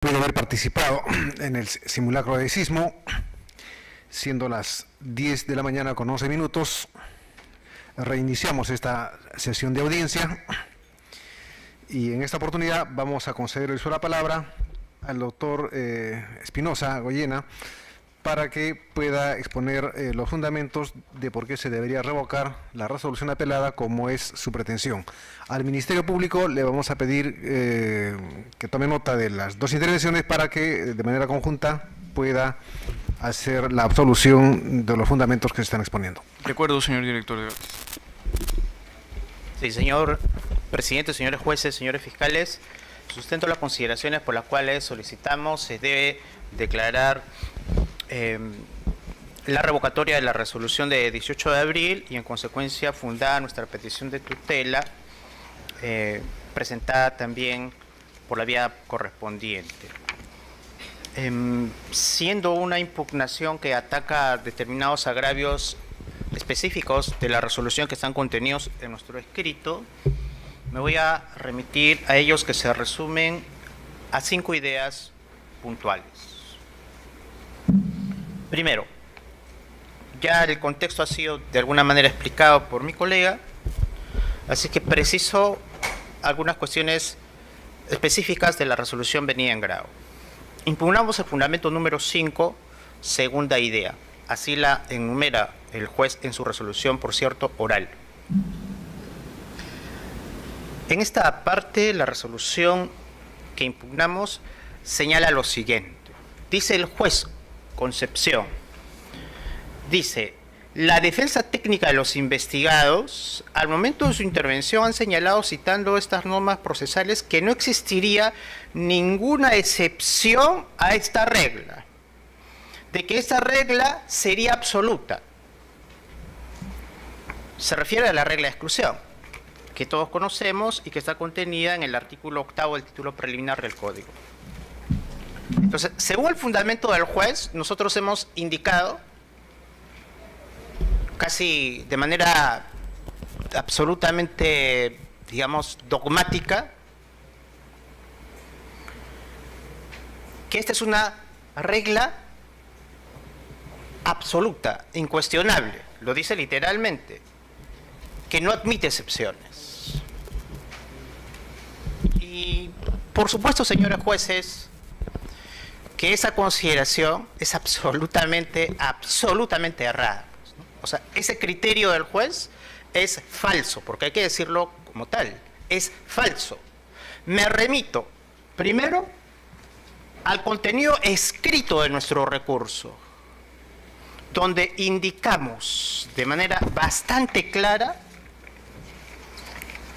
puede haber participado en el simulacro de sismo, siendo las 10 de la mañana con 11 minutos. Reiniciamos esta sesión de audiencia y en esta oportunidad vamos a conceder el uso de la palabra al doctor Espinosa Goyena para que pueda exponer los fundamentos de por qué se debería revocar la resolución apelada como es su pretensión. Al Ministerio Público le vamos a pedir que tome nota de las dos intervenciones para que de manera conjunta pueda hacer la absolución de los fundamentos que se están exponiendo. De acuerdo, señor director de debates. Sí, señor presidente, señores jueces, señores fiscales, sustento las consideraciones por las cuales solicitamos se debe declarar la revocatoria de la resolución de 18 de abril y en consecuencia fundada nuestra petición de tutela presentada también por la vía correspondiente. Siendo una impugnación que ataca determinados agravios específicos de la resolución que están contenidos en nuestro escrito, me voy a remitir a ellos que se resumen a 5 ideas puntuales. Primero, ya el contexto ha sido de alguna manera explicado por mi colega, así que preciso algunas cuestiones específicas de la resolución venida en grado. Impugnamos el fundamento número 5, segunda idea. Así la enumera el juez en su resolución, por cierto, oral. En esta parte, la resolución que impugnamos señala lo siguiente. Dice el juez Concepción, dice, la defensa técnica de los investigados, al momento de su intervención han señalado, citando estas normas procesales, que no existiría ninguna excepción a esta regla, de que esta regla sería absoluta. Se refiere a la regla de exclusión, que todos conocemos y que está contenida en el artículo 8º del título preliminar del Código. Entonces, según el fundamento del juez, nosotros hemos indicado, casi de manera absolutamente, digamos, dogmática, que esta es una regla absoluta, incuestionable, lo dice literalmente, que no admite excepciones. Y, por supuesto, señores jueces, que esa consideración es absolutamente errada. O sea, ese criterio del juez es falso, porque hay que decirlo como tal, es falso. Me remito, primero, al contenido escrito de nuestro recurso, donde indicamos de manera bastante clara,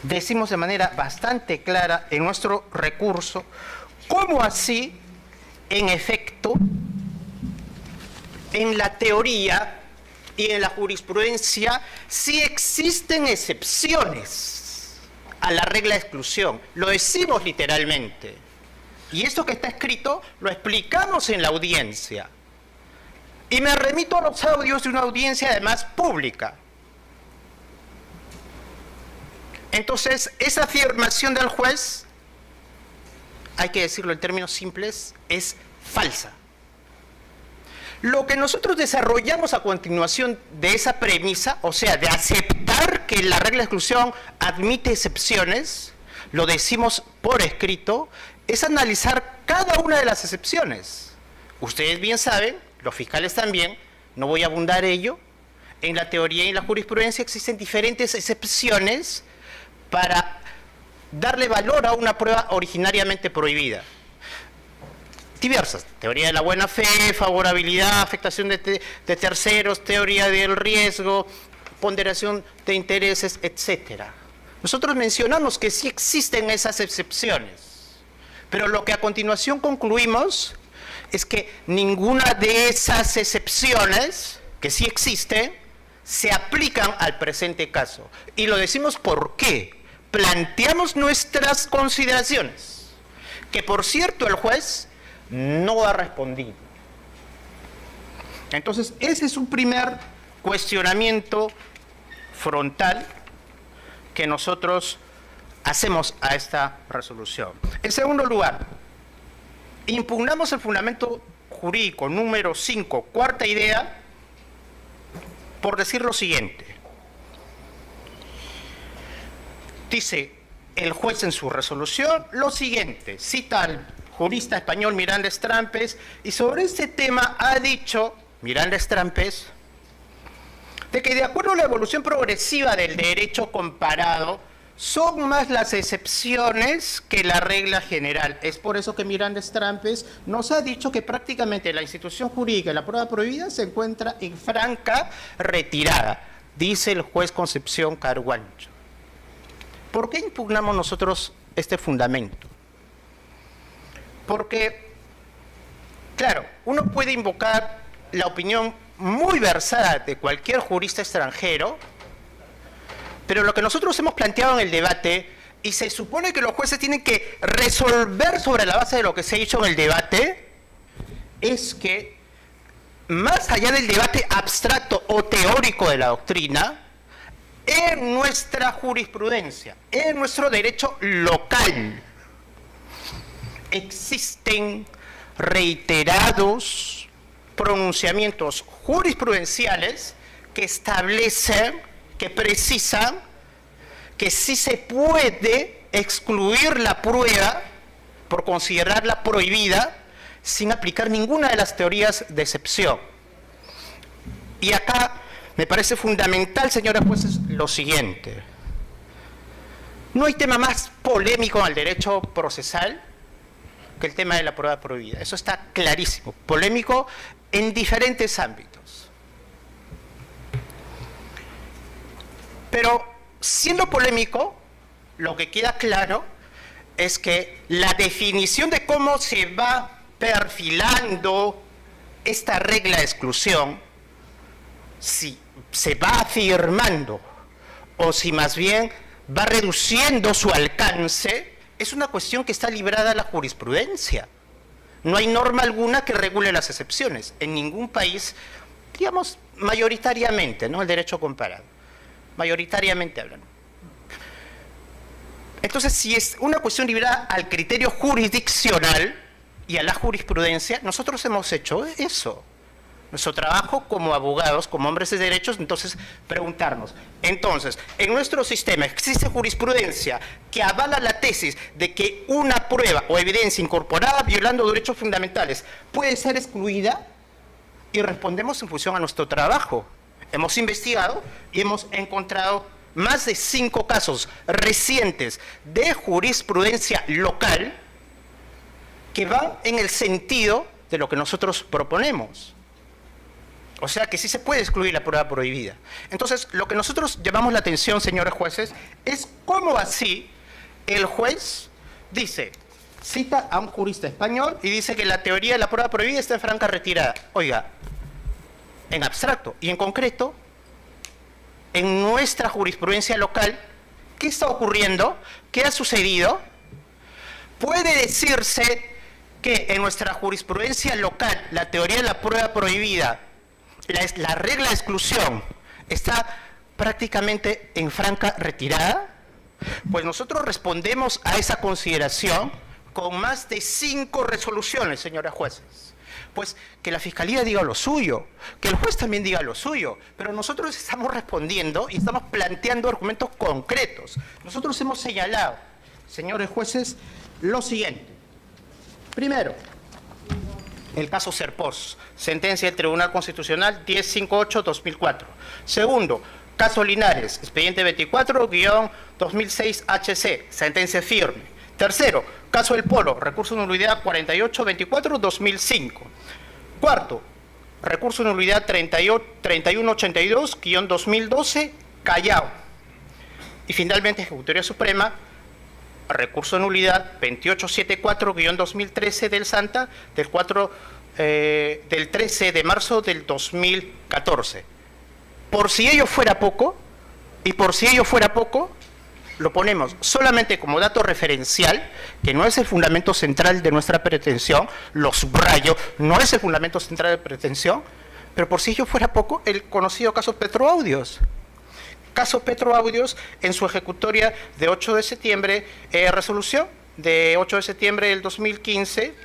decimos de manera bastante clara en nuestro recurso, cómo así, en efecto, en la teoría y en la jurisprudencia sí existen excepciones a la regla de exclusión. Lo decimos literalmente. Y esto que está escrito lo explicamos en la audiencia. Y me remito a los audios de una audiencia además pública. Entonces, esa afirmación del juez, hay que decirlo en términos simples, es falsa. Lo que nosotros desarrollamos a continuación de esa premisa, o sea, de aceptar que la regla de exclusión admite excepciones, lo decimos por escrito, es analizar cada una de las excepciones. Ustedes bien saben, los fiscales también, no voy a abundar ello, en la teoría y en la jurisprudencia existen diferentes excepciones para darle valor a una prueba originariamente prohibida. Diversas, teoría de la buena fe, favorabilidad, afectación de terceros, teoría del riesgo, ponderación de intereses, etc. Nosotros mencionamos que sí existen esas excepciones, pero lo que a continuación concluimos es que ninguna de esas excepciones, que sí existen, se aplican al presente caso. Y lo decimos ¿por qué? Planteamos nuestras consideraciones, que por cierto el juez no ha respondido. Entonces, ese es un primer cuestionamiento frontal que nosotros hacemos a esta resolución. En segundo lugar, impugnamos el fundamento jurídico número 5, cuarta idea, por decir lo siguiente. Dice el juez en su resolución lo siguiente, cita al jurista español Miranda Strampes, y sobre este tema ha dicho Miranda Strampes de que de acuerdo a la evolución progresiva del derecho comparado, son más las excepciones que la regla general. Es por eso que Miranda Strampes nos ha dicho que prácticamente la institución jurídica de la prueba prohibida se encuentra en franca retirada, dice el juez Concepción Carguancho. ¿Por qué impugnamos nosotros este fundamento? Porque, claro, uno puede invocar la opinión muy versada de cualquier jurista extranjero, pero lo que nosotros hemos planteado en el debate, y se supone que los jueces tienen que resolver sobre la base de lo que se ha dicho en el debate, es que, más allá del debate abstracto o teórico de la doctrina, en nuestra jurisprudencia, en nuestro derecho local, existen reiterados pronunciamientos jurisprudenciales que establecen, que precisan que sí se puede excluir la prueba por considerarla prohibida sin aplicar ninguna de las teorías de excepción. Y acá me parece fundamental, señores jueces, lo siguiente. No hay tema más polémico en el derecho procesal que el tema de la prueba prohibida. Eso está clarísimo. Polémico en diferentes ámbitos. Pero, siendo polémico, lo que queda claro es que la definición de cómo se va perfilando esta regla de exclusión, si se va afirmando o si más bien va reduciendo su alcance, es una cuestión que está librada a la jurisprudencia. No hay norma alguna que regule las excepciones. En ningún país, digamos, mayoritariamente, ¿no? El derecho comparado. Mayoritariamente hablan. Entonces, si es una cuestión librada al criterio jurisdiccional y a la jurisprudencia, nosotros hemos hecho eso. Nuestro trabajo como abogados, como hombres de derechos, entonces preguntarnos, entonces, en nuestro sistema existe jurisprudencia que avala la tesis de que una prueba o evidencia incorporada violando derechos fundamentales puede ser excluida, y respondemos en función a nuestro trabajo. Hemos investigado y hemos encontrado más de 5 casos recientes de jurisprudencia local que van en el sentido de lo que nosotros proponemos. O sea que sí se puede excluir la prueba prohibida. Entonces, lo que nosotros llamamos la atención, señores jueces, es cómo así el juez dice, cita a un jurista español y dice que la teoría de la prueba prohibida está en franca retirada. Oiga, en abstracto y en concreto, en nuestra jurisprudencia local, ¿qué está ocurriendo? ¿Qué ha sucedido? Puede decirse que en nuestra jurisprudencia local la teoría de la prueba prohibida, la regla de exclusión, está prácticamente en franca retirada. Pues nosotros respondemos a esa consideración con más de 5 resoluciones, señoras jueces. Pues que la Fiscalía diga lo suyo, que el juez también diga lo suyo, pero nosotros estamos respondiendo y estamos planteando argumentos concretos. Nosotros hemos señalado, señores jueces, lo siguiente. Primero, el caso Serpós, sentencia del Tribunal Constitucional 1058-2004. Segundo, caso Linares, expediente 24-2006-HC, sentencia firme. Tercero, caso El Polo, recurso de nulidad 4824-2005. Cuarto, recurso de nulidad 3182-2012, Callao. Y finalmente, Ejecutoria Suprema, recurso de nulidad 2874-2013 del Santa, del 13 de marzo del 2014. Por si ello fuera poco, lo ponemos solamente como dato referencial, que no es el fundamento central de nuestra pretensión, lo subrayo, no es el fundamento central de pretensión, pero por si ello fuera poco, el conocido caso Petroaudios. Caso Petroaudios en su ejecutoria de 8 de septiembre, resolución de 8 de septiembre del 2015,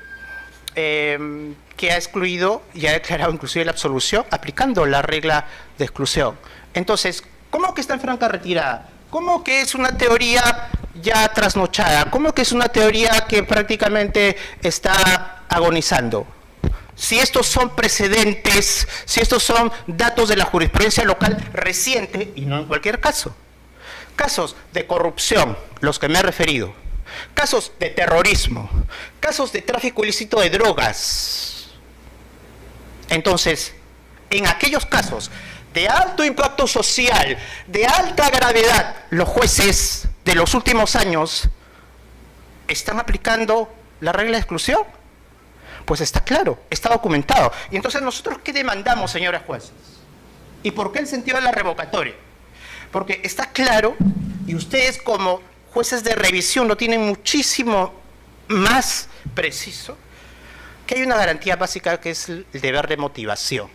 que ha excluido y ha declarado inclusive la absolución aplicando la regla de exclusión. Entonces, ¿cómo que está en franca retirada? ¿Cómo que es una teoría ya trasnochada? ¿Cómo que es una teoría que prácticamente está agonizando? Si estos son precedentes, si estos son datos de la jurisprudencia local reciente, y no en cualquier caso. Casos de corrupción, los que me he referido, casos de terrorismo, casos de tráfico ilícito de drogas. Entonces, en aquellos casos de alto impacto social, de alta gravedad, los jueces de los últimos años están aplicando la regla de exclusión. Pues está claro, está documentado. Y entonces, ¿nosotros qué demandamos, señores jueces? ¿Y por qué el sentido de la revocatoria? Porque está claro, y ustedes como jueces de revisión lo tienen muchísimo más preciso, que hay una garantía básica que es el deber de motivación.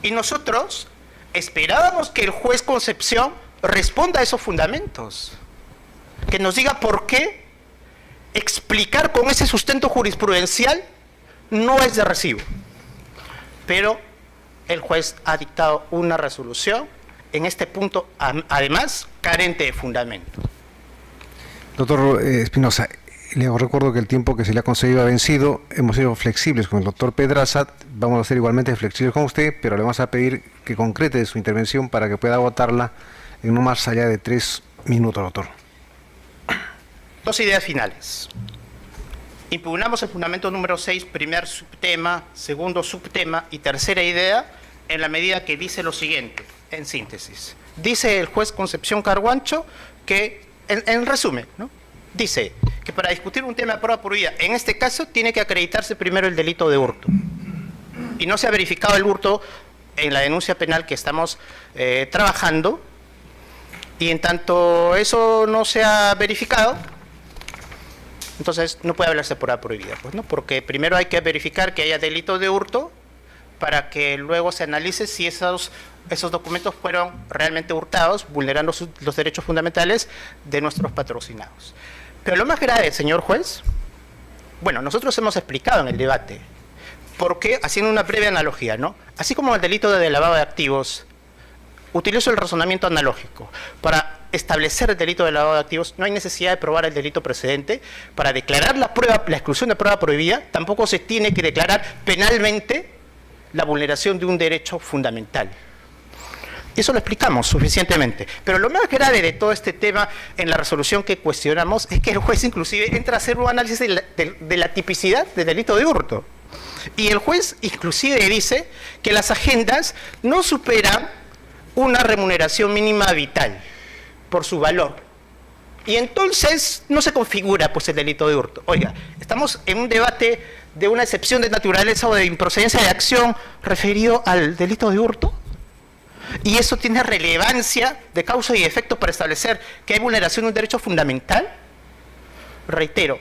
Y nosotros esperábamos que el juez Concepción responda a esos fundamentos, que nos diga por qué explicar con ese sustento jurisprudencial no es de recibo. Pero el juez ha dictado una resolución en este punto, además, carente de fundamento. Doctor Espinosa, le recuerdo que el tiempo que se le ha concedido ha vencido. Hemos sido flexibles con el doctor Pedraza, vamos a ser igualmente flexibles con usted, pero le vamos a pedir que concrete su intervención para que pueda agotarla en no más allá de 3 minutos, doctor. Dos ideas finales. Impugnamos el fundamento número 6, primer subtema, segundo subtema y tercera idea, en la medida que dice lo siguiente, en síntesis. Dice el juez Concepción Carguancho que, en resumen, ¿no?, dice que para discutir un tema de prueba prohibida, en este caso, tiene que acreditarse primero el delito de hurto. Y no se ha verificado el hurto en la denuncia penal que estamos trabajando, y en tanto eso no se ha verificado, entonces no puede hablarse de prueba prohibida, pues, ¿no? Porque primero hay que verificar que haya delito de hurto para que luego se analice si esos documentos fueron realmente hurtados, vulnerando los derechos fundamentales de nuestros patrocinados. Pero lo más grave, señor juez, bueno, nosotros hemos explicado en el debate, porque, haciendo una breve analogía, ¿no?, así como el delito de lavado de activos, utilizo el razonamiento analógico. Para establecer el delito de lavado de activos no hay necesidad de probar el delito precedente. Para declarar la exclusión de prueba prohibida, tampoco se tiene que declarar penalmente la vulneración de un derecho fundamental. Eso lo explicamos suficientemente. Pero lo más grave de todo este tema en la resolución que cuestionamos es que el juez inclusive entra a hacer un análisis de la tipicidad del delito de hurto. Y el juez inclusive dice que las agendas no superan una remuneración mínima vital por su valor. Y entonces no se configura pues el delito de hurto. Oiga, estamos en un debate de una excepción de naturaleza o de improcedencia de acción referido al delito de hurto. Y eso tiene relevancia de causa y efecto para establecer que hay vulneración de un derecho fundamental. Reitero,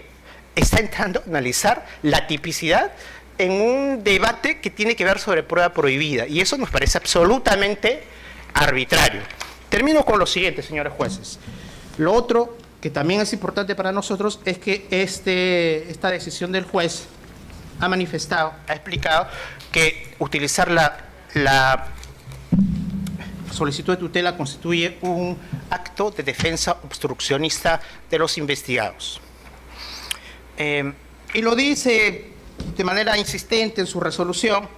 está entrando a analizar la tipicidad en un debate que tiene que ver sobre prueba prohibida. Y eso nos parece absolutamente arbitrario. Termino con lo siguiente, señores jueces. Lo otro que también es importante para nosotros es que esta decisión del juez ha manifestado, ha explicado que utilizar la solicitud de tutela constituye un acto de defensa obstruccionista de los investigados. Y lo dice de manera insistente en su resolución,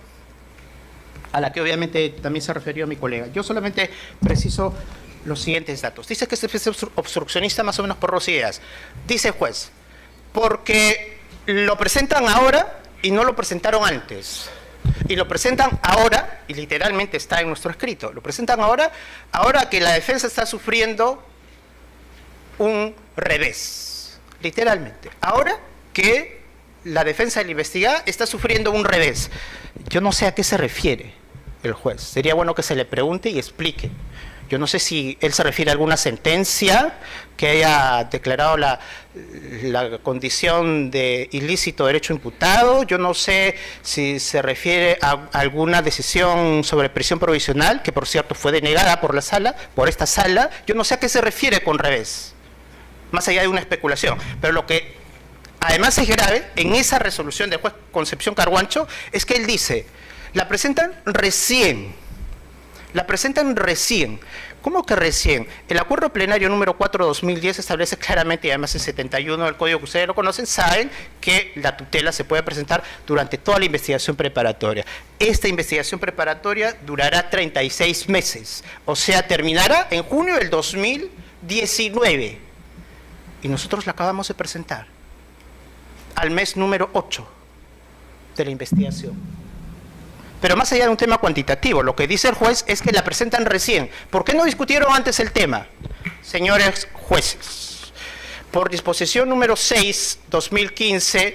a la que obviamente también se refirió mi colega. Yo solamente preciso los siguientes datos. Dice que es defensa obstruccionista más o menos por dos ideas. Dice el juez, porque lo presentan ahora y no lo presentaron antes. Y lo presentan ahora, y literalmente está en nuestro escrito, lo presentan ahora que la defensa está sufriendo un revés. Literalmente. Ahora que la defensa del investigado está sufriendo un revés. Yo no sé a qué se refiere el juez. Sería bueno que se le pregunte y explique. Yo no sé si él se refiere a alguna sentencia que haya declarado la condición de ilícito derecho imputado. Yo no sé si se refiere a alguna decisión sobre prisión provisional, que por cierto fue denegada por esta sala. Yo no sé a qué se refiere con revés, más allá de una especulación. Pero lo que además es grave, en esa resolución del juez Concepción Carhuancho, es que él dice, la presentan recién. ¿Cómo que recién? El acuerdo plenario número 4/2010 establece claramente, y además en 71 del código que ustedes lo conocen, saben que la tutela se puede presentar durante toda la investigación preparatoria. Esta investigación preparatoria durará 36 meses, o sea, terminará en junio del 2019. Y nosotros la acabamos de presentar al mes número 8 de la investigación. Pero más allá de un tema cuantitativo, lo que dice el juez es que la presentan recién. ¿Por qué no discutieron antes el tema? Señores jueces, por disposición número 6/2015,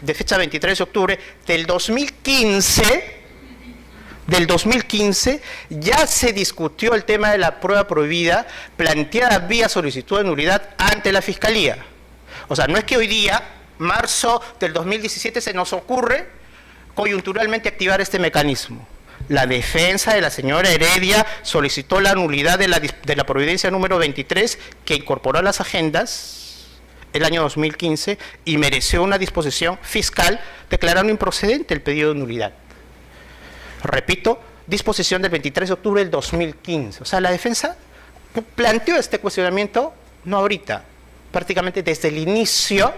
de fecha 23 de octubre, del 2015, ya se discutió el tema de la prueba prohibida planteada vía solicitud de nulidad ante la Fiscalía. O sea, no es que hoy día, marzo del 2017, se nos ocurre coyunturalmente activar este mecanismo. La defensa de la señora Heredia solicitó la nulidad de la providencia número 23 que incorporó a las agendas el año 2015 y mereció una disposición fiscal declarando improcedente el pedido de nulidad. Repito, disposición del 23 de octubre del 2015. O sea, la defensa planteó este cuestionamiento no ahorita, prácticamente desde el inicio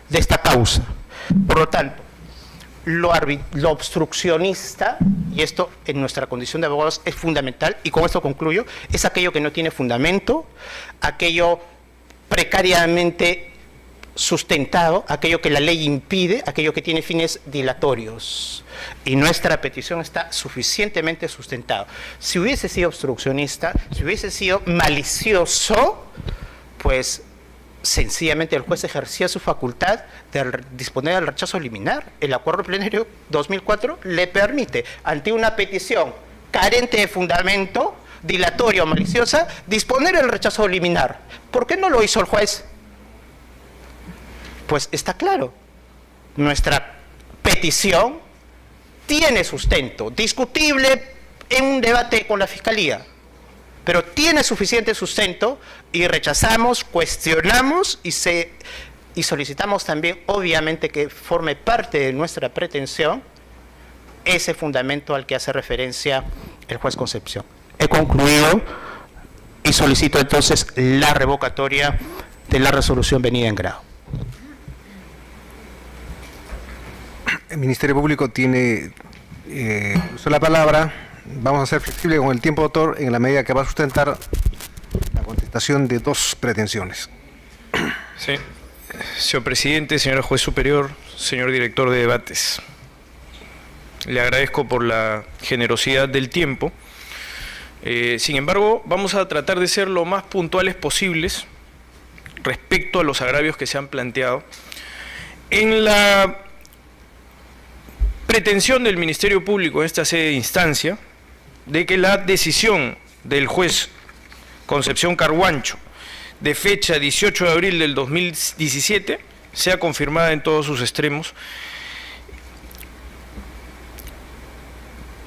de esta causa. Por lo tanto, lo obstruccionista, y esto en nuestra condición de abogados es fundamental, y con esto concluyo, es aquello que no tiene fundamento, aquello precariamente sustentado, aquello que la ley impide, aquello que tiene fines dilatorios. Y nuestra petición está suficientemente sustentada. Si hubiese sido obstruccionista, si hubiese sido malicioso, pues sencillamente el juez ejercía su facultad de disponer del rechazo liminar. El acuerdo plenario 2004 le permite, ante una petición carente de fundamento, dilatoria o maliciosa, disponer el rechazo liminar. ¿Por qué no lo hizo el juez? Pues está claro, nuestra petición tiene sustento, discutible en un debate con la Fiscalía, pero tiene suficiente sustento y rechazamos, cuestionamos y solicitamos también, obviamente, que forme parte de nuestra pretensión ese fundamento al que hace referencia el juez Concepción. He concluido y solicito entonces la revocatoria de la resolución venida en grado. El Ministerio Público tiene usó la palabra. Vamos a ser flexibles con el tiempo, doctor, en la medida que va a sustentar la contestación de dos pretensiones. Sí. Señor presidente, señor juez superior, señor director de debates, le agradezco por la generosidad del tiempo. Sin embargo, vamos a tratar de ser lo más puntuales posibles respecto a los agravios que se han planteado. En la pretensión del Ministerio Público en esta sede de instancia de que la decisión del juez Concepción Carhuancho de fecha 18 de abril del 2017 sea confirmada en todos sus extremos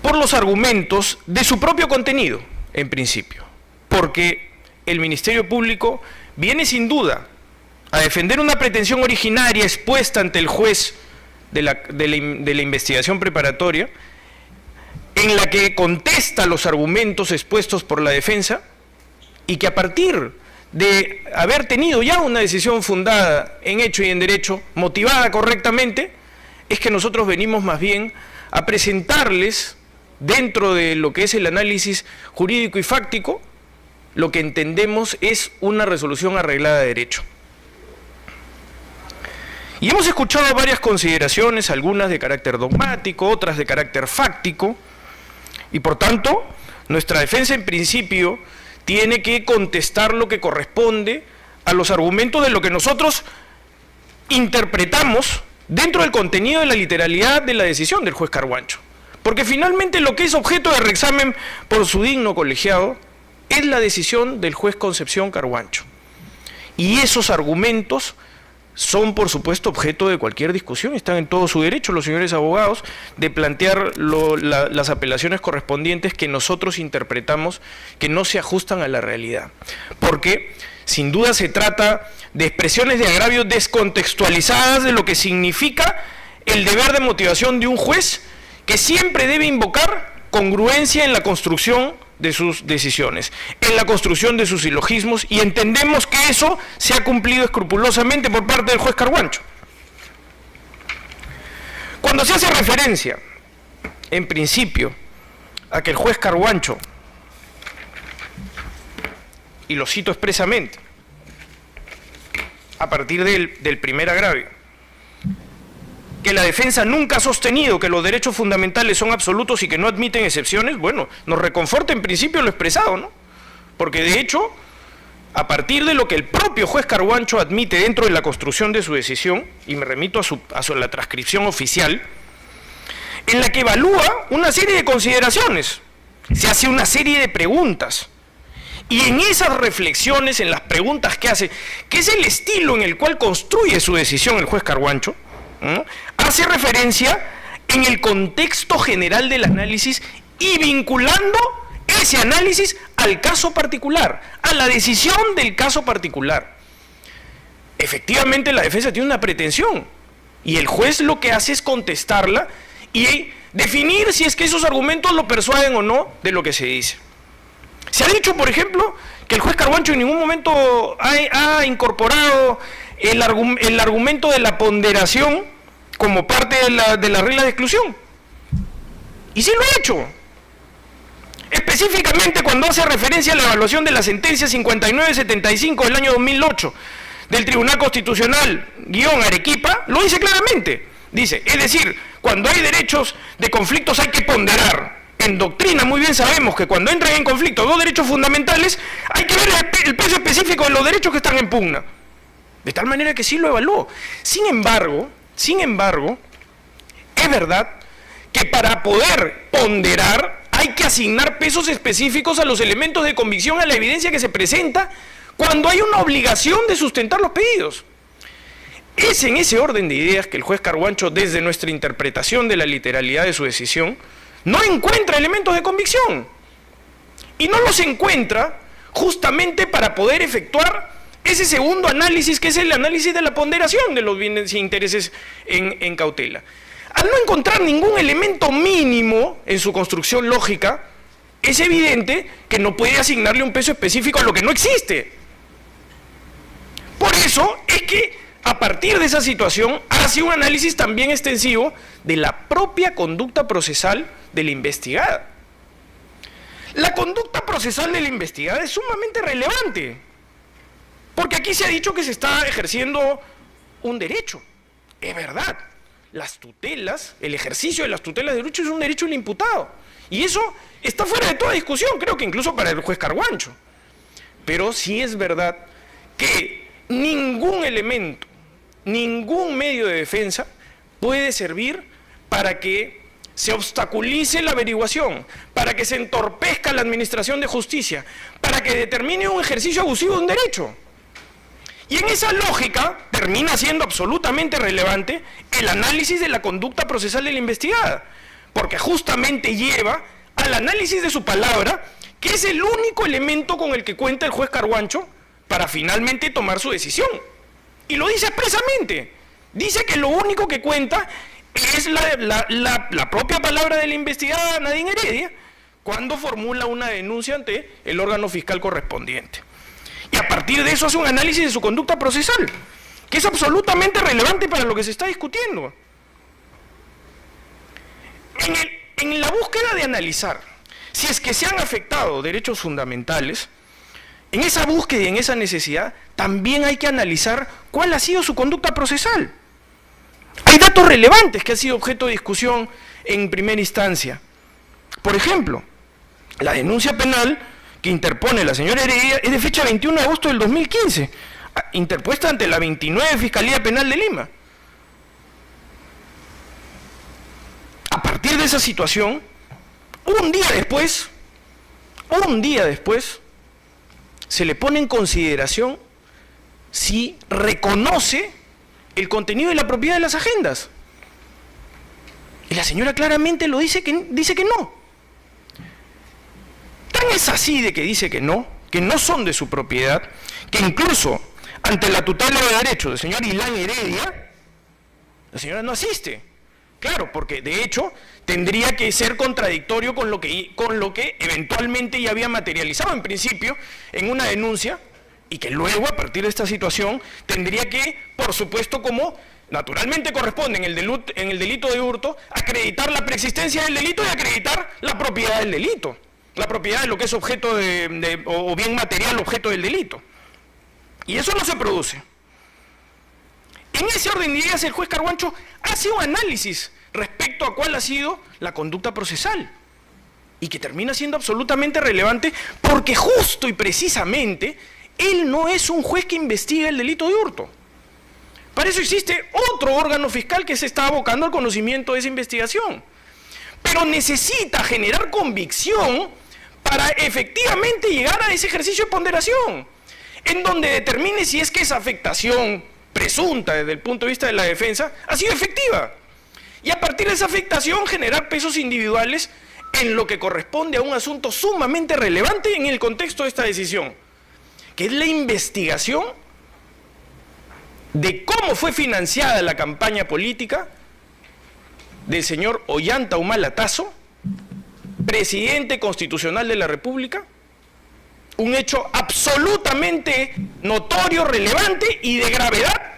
por los argumentos de su propio contenido, en principio, porque el Ministerio Público viene sin duda a defender una pretensión originaria expuesta ante el juez de la investigación preparatoria, en la que contesta los argumentos expuestos por la defensa y que a partir de haber tenido ya una decisión fundada en hecho y en derecho, motivada correctamente, es que nosotros venimos más bien a presentarles, dentro de lo que es el análisis jurídico y fáctico, lo que entendemos es una resolución arreglada de derecho. Y hemos escuchado varias consideraciones, algunas de carácter dogmático, otras de carácter fáctico, y por tanto, nuestra defensa en principio tiene que contestar lo que corresponde a los argumentos de lo que nosotros interpretamos dentro del contenido de la literalidad de la decisión del juez Carhuancho. Porque finalmente lo que es objeto de reexamen por su digno colegiado es la decisión del juez Concepción Carhuancho. Y esos argumentos son, por supuesto, objeto de cualquier discusión, están en todo su derecho los señores abogados de plantear las apelaciones correspondientes que nosotros interpretamos que no se ajustan a la realidad. Porque Sin duda se trata de expresiones de agravio descontextualizadas de lo que significa el deber de motivación de un juez que siempre debe invocar congruencia en la construcción de sus decisiones, en la construcción de sus silogismos, y entendemos que eso se ha cumplido escrupulosamente por parte del juez Carhuancho. Cuando se hace referencia, en principio, a que el juez Carhuancho, y lo cito expresamente, a partir del primer agravio, que la defensa nunca ha sostenido que los derechos fundamentales son absolutos y que no admiten excepciones, bueno, nos reconforta en principio lo expresado, ¿no? Porque de hecho, a partir de lo que el propio juez Carhuancho admite dentro de la construcción de su decisión, y me remito a la transcripción oficial, en la que evalúa una serie de consideraciones, se hace una serie de preguntas, y en esas reflexiones, en las preguntas que hace, que es el estilo en el cual construye su decisión el juez Carhuancho, hace referencia en el contexto general del análisis y vinculando ese análisis al caso particular, a la decisión del caso particular. Efectivamente, la defensa tiene una pretensión y el juez lo que hace es contestarla y definir si es que esos argumentos lo persuaden o no de lo que se dice. Se ha dicho, por ejemplo, que el juez Carhuancho en ningún momento ha incorporado el argumento de la ponderación como parte de la regla de exclusión. Y sí lo ha hecho. Específicamente cuando hace referencia a la evaluación de la sentencia 5975 del año 2008 del Tribunal Constitucional Arequipa, lo dice claramente. Dice, es decir, cuando hay derechos de conflictos hay que ponderar. En doctrina muy bien sabemos que cuando entran en conflicto dos derechos fundamentales hay que ver el peso específico de los derechos que están en pugna. De tal manera que sí lo evaluó. Sin embargo, es verdad que para poder ponderar hay que asignar pesos específicos a los elementos de convicción, a la evidencia que se presenta cuando hay una obligación de sustentar los pedidos. Es en ese orden de ideas que el juez Carhuancho, desde nuestra interpretación de la literalidad de su decisión, no encuentra elementos de convicción. Y no los encuentra justamente para poder efectuar ese segundo análisis, que es el análisis de la ponderación de los bienes e intereses en cautela. Al no encontrar ningún elemento mínimo en su construcción lógica, es evidente que no puede asignarle un peso específico a lo que no existe. Por eso es que, a partir de esa situación, hace un análisis también extensivo de la propia conducta procesal de la investigada. La conducta procesal de la investigada es sumamente relevante, porque aquí se ha dicho que se está ejerciendo un derecho. Es verdad, las tutelas, el ejercicio de las tutelas de derecho es un derecho del imputado, y eso está fuera de toda discusión, creo que incluso para el juez Carhuancho. Pero sí es verdad que ningún elemento, ningún medio de defensa puede servir para que se obstaculice la averiguación, para que se entorpezca la administración de justicia, para que determine un ejercicio abusivo de un derecho. Y en esa lógica termina siendo absolutamente relevante el análisis de la conducta procesal de la investigada, porque justamente lleva al análisis de su palabra, que es el único elemento con el que cuenta el juez Carhuancho para finalmente tomar su decisión. Y lo dice expresamente, dice que lo único que cuenta es la propia palabra de la investigada Nadine Heredia cuando formula una denuncia ante el órgano fiscal correspondiente. Y a partir de eso hace un análisis de su conducta procesal, que es absolutamente relevante para lo que se está discutiendo. En la búsqueda de analizar si es que se han afectado derechos fundamentales, en esa búsqueda y en esa necesidad también hay que analizar cuál ha sido su conducta procesal. Hay datos relevantes que han sido objeto de discusión en primera instancia. Por ejemplo, la denuncia penal que interpone la señora Heredia es de fecha 21 de agosto del 2015, interpuesta ante la 29 Fiscalía Penal de Lima. A partir de esa situación, un día después, se le pone en consideración si reconoce el contenido y la propiedad de las agendas. Y la señora claramente dice que no. Tan es así de que dice que no, que no son de su propiedad, que incluso ante la tutela de derechos del señor Ilan Heredia, la señora no asiste. Claro, porque de hecho tendría que ser contradictorio con lo que eventualmente ya había materializado en principio en una denuncia, y que luego, a partir de esta situación, tendría que, por supuesto, como naturalmente corresponde en el delito de hurto, acreditar la preexistencia del delito y acreditar la propiedad del delito, la propiedad de lo que es objeto o bien material objeto del delito. Y eso no se produce. En ese orden de ideas, el juez Carguancho hace un análisis respecto a cuál ha sido la conducta procesal, y que termina siendo absolutamente relevante porque justo y precisamente él no es un juez que investiga el delito de hurto. Para eso existe otro órgano fiscal que se está abocando al conocimiento de esa investigación. Pero necesita generar convicción para efectivamente llegar a ese ejercicio de ponderación, en donde determine si es que esa afectación presunta desde el punto de vista de la defensa ha sido efectiva. Y a partir de esa afectación generar pesos individuales en lo que corresponde a un asunto sumamente relevante en el contexto de esta decisión, que es la investigación de cómo fue financiada la campaña política del señor Ollanta Humala Tasso, presidente constitucional de la República, un hecho absolutamente notorio, relevante y de gravedad,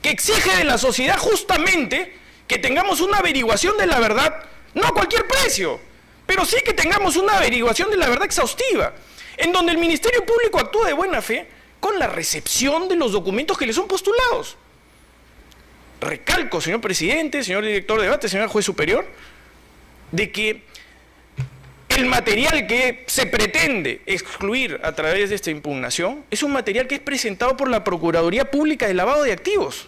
que exige de la sociedad justamente que tengamos una averiguación de la verdad, no a cualquier precio, pero sí que tengamos una averiguación de la verdad exhaustiva, en donde el Ministerio Público actúa de buena fe con la recepción de los documentos que le son postulados. Recalco, señor presidente, señor director de debate, señor juez superior, de que el material que se pretende excluir a través de esta impugnación es un material que es presentado por la Procuraduría Pública de Lavado de Activos.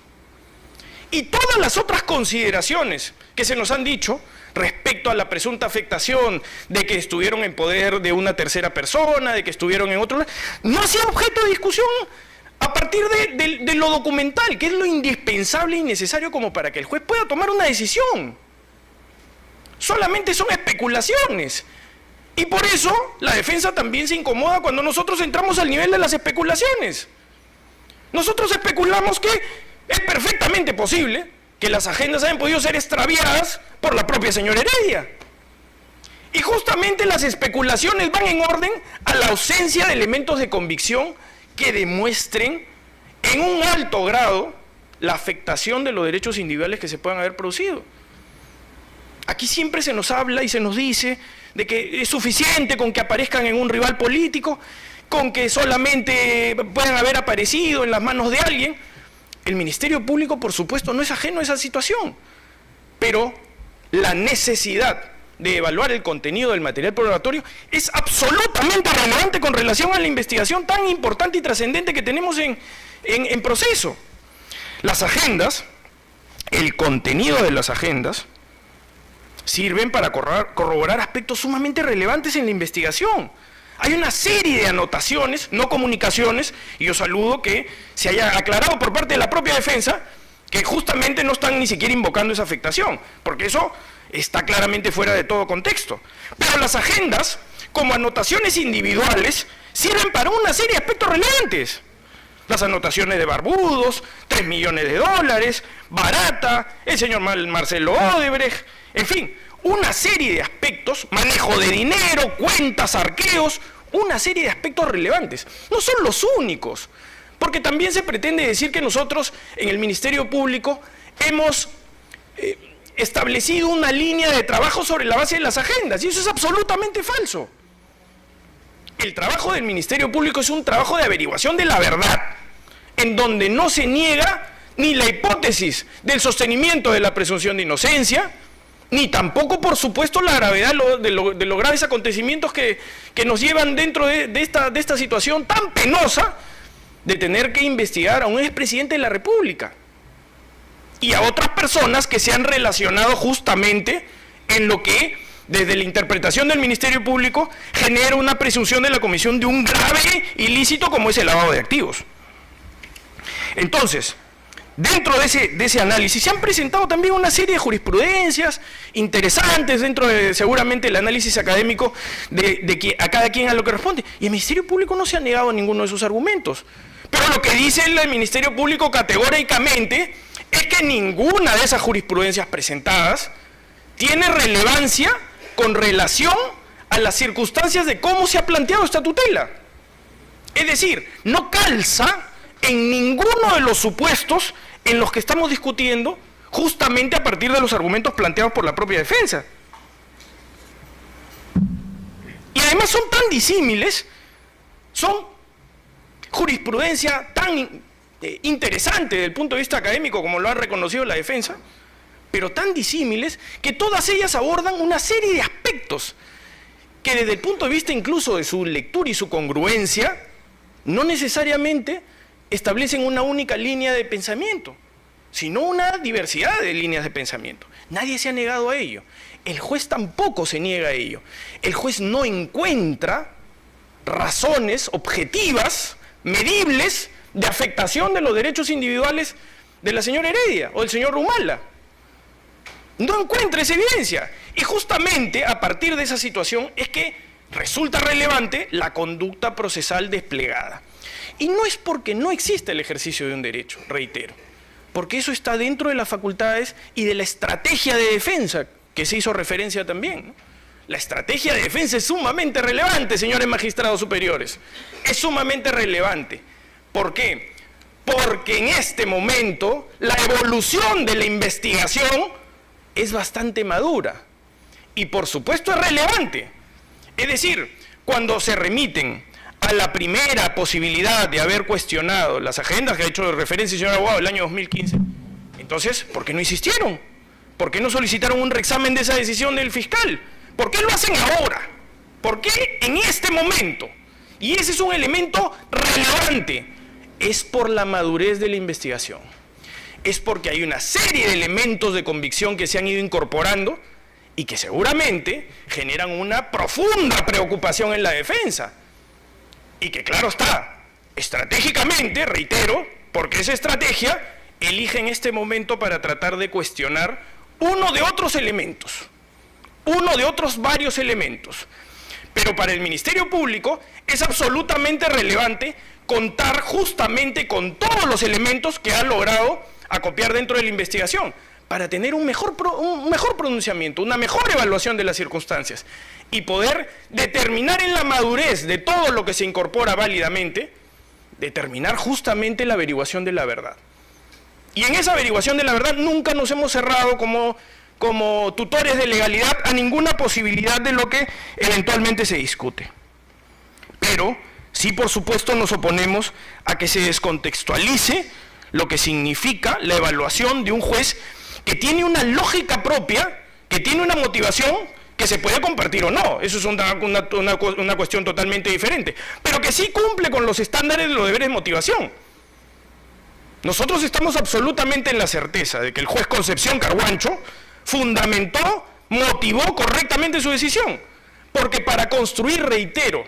Y todas las otras consideraciones que se nos han dicho respecto a la presunta afectación de que estuvieron en poder de una tercera persona, de que estuvieron en otro lugar, no ha sido objeto de discusión a partir de lo documental, que es lo indispensable y necesario como para que el juez pueda tomar una decisión. Solamente son especulaciones. Y por eso la defensa también se incomoda cuando nosotros entramos al nivel de las especulaciones. Nosotros especulamos que es perfectamente posible que las agendas hayan podido ser extraviadas por la propia señora Heredia. Y justamente las especulaciones van en orden a la ausencia de elementos de convicción que demuestren en un alto grado la afectación de los derechos individuales que se puedan haber producido. Aquí siempre se nos habla y se nos dice de que es suficiente con que aparezcan en un rival político, con que solamente puedan haber aparecido en las manos de alguien. El Ministerio Público, por supuesto, no es ajeno a esa situación, pero la necesidad de evaluar el contenido del material probatorio es absolutamente relevante con relación a la investigación tan importante y trascendente que tenemos en proceso. Las agendas, el contenido de las agendas, sirven para corroborar aspectos sumamente relevantes en la investigación. Hay una serie de anotaciones, no comunicaciones, y yo saludo que se haya aclarado por parte de la propia defensa que justamente no están ni siquiera invocando esa afectación, porque eso está claramente fuera de todo contexto. Pero las agendas, como anotaciones individuales, sirven para una serie de aspectos relevantes. Las anotaciones de Barbudos, 3 millones de dólares, Barata, el señor Marcelo Odebrecht, en fin, una serie de aspectos, manejo de dinero, cuentas, arqueos, una serie de aspectos relevantes. No son los únicos, porque también se pretende decir que nosotros en el Ministerio Público hemos establecido una línea de trabajo sobre la base de las agendas, y eso es absolutamente falso. El trabajo del Ministerio Público es un trabajo de averiguación de la verdad, en donde no se niega ni la hipótesis del sostenimiento de la presunción de inocencia, ni tampoco, por supuesto, la gravedad de los graves acontecimientos que nos llevan dentro de esta situación tan penosa de tener que investigar a un expresidente de la República y a otras personas que se han relacionado justamente en lo que, desde la interpretación del Ministerio Público, genera una presunción de la comisión de un grave ilícito como es el lavado de activos. Entonces, dentro de ese análisis se han presentado también una serie de jurisprudencias interesantes dentro de seguramente el análisis académico de que a cada quien a lo que responde. Y el Ministerio Público no se ha negado a ninguno de esos argumentos. Pero lo que dice el Ministerio Público categóricamente es que ninguna de esas jurisprudencias presentadas tiene relevancia con relación a las circunstancias de cómo se ha planteado esta tutela. Es decir, no calza en ninguno de los supuestos en los que estamos discutiendo, justamente a partir de los argumentos planteados por la propia defensa. Y además son tan disímiles, son jurisprudencia tan interesante desde el punto de vista académico como lo ha reconocido la defensa, pero tan disímiles que todas ellas abordan una serie de aspectos que desde el punto de vista incluso de su lectura y su congruencia, no necesariamente establecen una única línea de pensamiento, sino una diversidad de líneas de pensamiento. Nadie se ha negado a ello. El juez tampoco se niega a ello. El juez no encuentra razones objetivas, medibles, de afectación de los derechos individuales de la señora Heredia o del señor Humala. No encuentra esa evidencia. Y justamente a partir de esa situación es que resulta relevante la conducta procesal desplegada. Y no es porque no existe el ejercicio de un derecho, reitero, porque eso está dentro de las facultades y de la estrategia de defensa que se hizo referencia también, ¿no? La estrategia de defensa es sumamente relevante, señores magistrados superiores, es sumamente relevante. ¿Por qué? Porque en este momento la evolución de la investigación es bastante madura y por supuesto es relevante. Es decir, cuando se remiten a la primera posibilidad de haber cuestionado las agendas que ha hecho referencia el señor abogado del año 2015, entonces, ¿por qué no insistieron? ¿Por qué no solicitaron un reexamen de esa decisión del fiscal? ¿Por qué lo hacen ahora? ¿Por qué en este momento? Y ese es un elemento relevante. Es por la madurez de la investigación. Es porque hay una serie de elementos de convicción que se han ido incorporando y que seguramente generan una profunda preocupación en la defensa. Y que claro está, estratégicamente, reitero, porque esa estrategia elige en este momento para tratar de cuestionar uno de otros elementos, uno de otros varios elementos. Pero para el Ministerio Público es absolutamente relevante contar justamente con todos los elementos que ha logrado acopiar dentro de la investigación para tener un mejor pronunciamiento, una mejor evaluación de las circunstancias y poder determinar en la madurez de todo lo que se incorpora válidamente, determinar justamente la averiguación de la verdad. Y en esa averiguación de la verdad nunca nos hemos cerrado como tutores de legalidad a ninguna posibilidad de lo que eventualmente se discute. Pero sí, por supuesto, nos oponemos a que se descontextualice lo que significa la evaluación de un juez que tiene una lógica propia, que tiene una motivación que se puede compartir o no. Eso es una cuestión totalmente diferente, pero que sí cumple con los estándares de los deberes de motivación. Nosotros estamos absolutamente en la certeza de que el juez Concepción Carguancho fundamentó, motivó correctamente su decisión, porque para construir, reitero,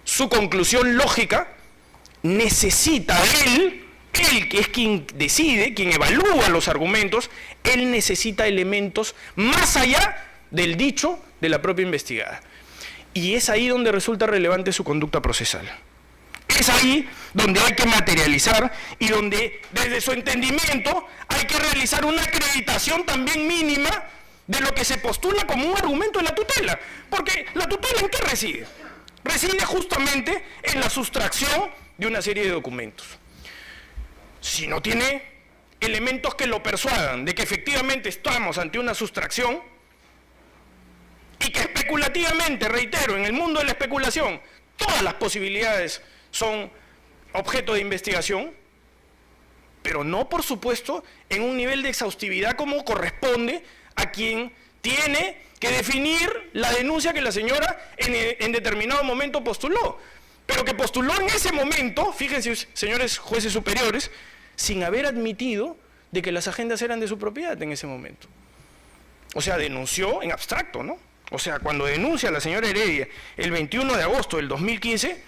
su conclusión lógica, necesita él que es quien decide, quien evalúa los argumentos, él necesita elementos más allá del dicho de la propia investigada. Y es ahí donde resulta relevante su conducta procesal. Es ahí donde hay que materializar y donde desde su entendimiento hay que realizar una acreditación también mínima de lo que se postula como un argumento de la tutela. Porque la tutela ¿en qué reside? Reside justamente en la sustracción de una serie de documentos. Si no tiene elementos que lo persuadan de que efectivamente estamos ante una sustracción y que especulativamente, reitero, en el mundo de la especulación, todas las posibilidades son objeto de investigación, pero no, por supuesto, en un nivel de exhaustividad como corresponde a quien tiene que definir la denuncia que la señora en determinado momento postuló, pero que postuló en ese momento, fíjense, señores jueces superiores, sin haber admitido de que las agendas eran de su propiedad en ese momento. O sea, denunció en abstracto, ¿no? O sea, cuando denuncia a la señora Heredia el 21 de agosto del 2015,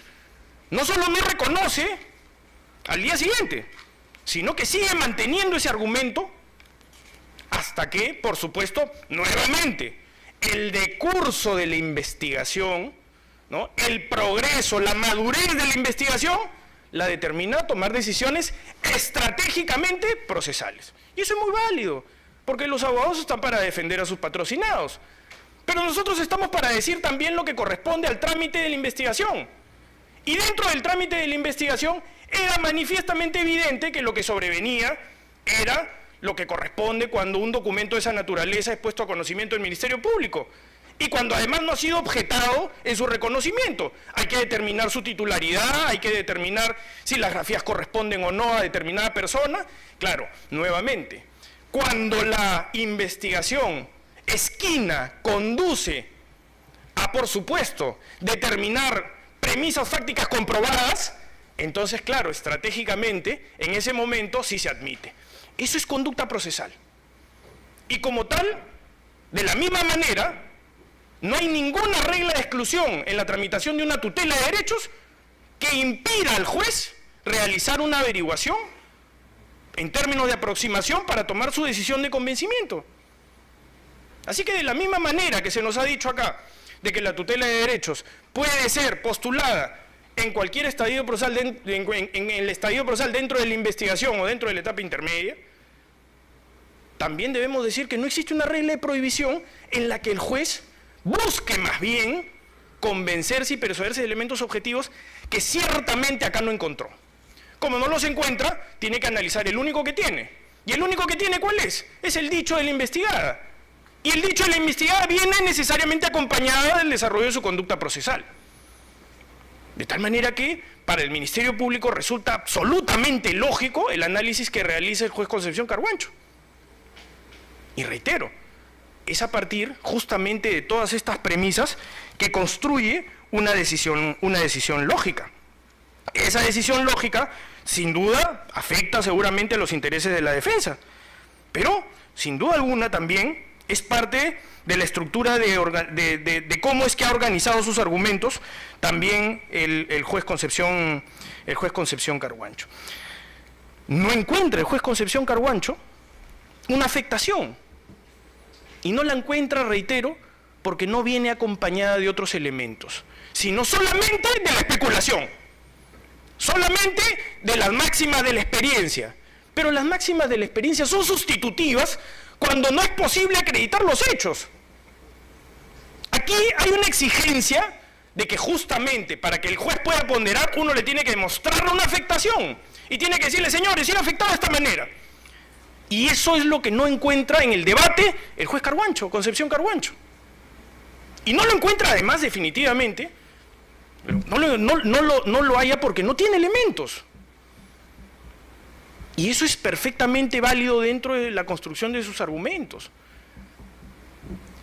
no solo no reconoce al día siguiente, sino que sigue manteniendo ese argumento hasta que, por supuesto, nuevamente, el decurso de la investigación, ¿no?, el progreso, la madurez de la investigación, la determina a tomar decisiones estratégicamente procesales. Y eso es muy válido, porque los abogados están para defender a sus patrocinados. Pero nosotros estamos para decir también lo que corresponde al trámite de la investigación. Y dentro del trámite de la investigación era manifiestamente evidente que lo que sobrevenía era lo que corresponde cuando un documento de esa naturaleza es puesto a conocimiento del Ministerio Público. Y cuando además no ha sido objetado en su reconocimiento. Hay que determinar su titularidad, hay que determinar si las grafías corresponden o no a determinada persona. Claro, nuevamente, cuando la investigación esquina, conduce a, por supuesto, determinar premisas fácticas comprobadas, entonces, claro, estratégicamente, en ese momento sí se admite. Eso es conducta procesal. Y como tal, de la misma manera, no hay ninguna regla de exclusión en la tramitación de una tutela de derechos que impida al juez realizar una averiguación en términos de aproximación para tomar su decisión de convencimiento. Así que de la misma manera que se nos ha dicho acá de que la tutela de derechos puede ser postulada en cualquier estadio procesal, en el estadio procesal dentro de la investigación o dentro de la etapa intermedia, también debemos decir que no existe una regla de prohibición en la que el juez busque más bien convencerse y persuadirse de elementos objetivos que ciertamente acá no encontró. Como no los encuentra, tiene que analizar el único que tiene. ¿Y el único que tiene cuál es? Es el dicho de la investigada. Y el dicho de la investigada viene necesariamente acompañado del desarrollo de su conducta procesal. De tal manera que para el Ministerio Público resulta absolutamente lógico el análisis que realiza el juez Concepción Carhuancho. Y reitero, es a partir justamente de todas estas premisas que construye una decisión lógica. Esa decisión lógica, sin duda, afecta seguramente a los intereses de la defensa, pero, sin duda alguna, también es parte de la estructura de cómo es que ha organizado sus argumentos también el juez Concepción Carhuancho. No encuentra el juez Concepción Carhuancho una afectación, y no la encuentra, reitero, porque no viene acompañada de otros elementos, sino solamente de la especulación, solamente de las máximas de la experiencia. Pero las máximas de la experiencia son sustitutivas cuando no es posible acreditar los hechos. Aquí hay una exigencia de que justamente para que el juez pueda ponderar, uno le tiene que demostrar una afectación y tiene que decirle, señores, si era afectado de esta manera. Y eso es lo que no encuentra en el debate el juez Carhuancho, Concepción Carhuancho. Y no lo encuentra además definitivamente, no lo haya porque no tiene elementos. Y eso es perfectamente válido dentro de la construcción de sus argumentos.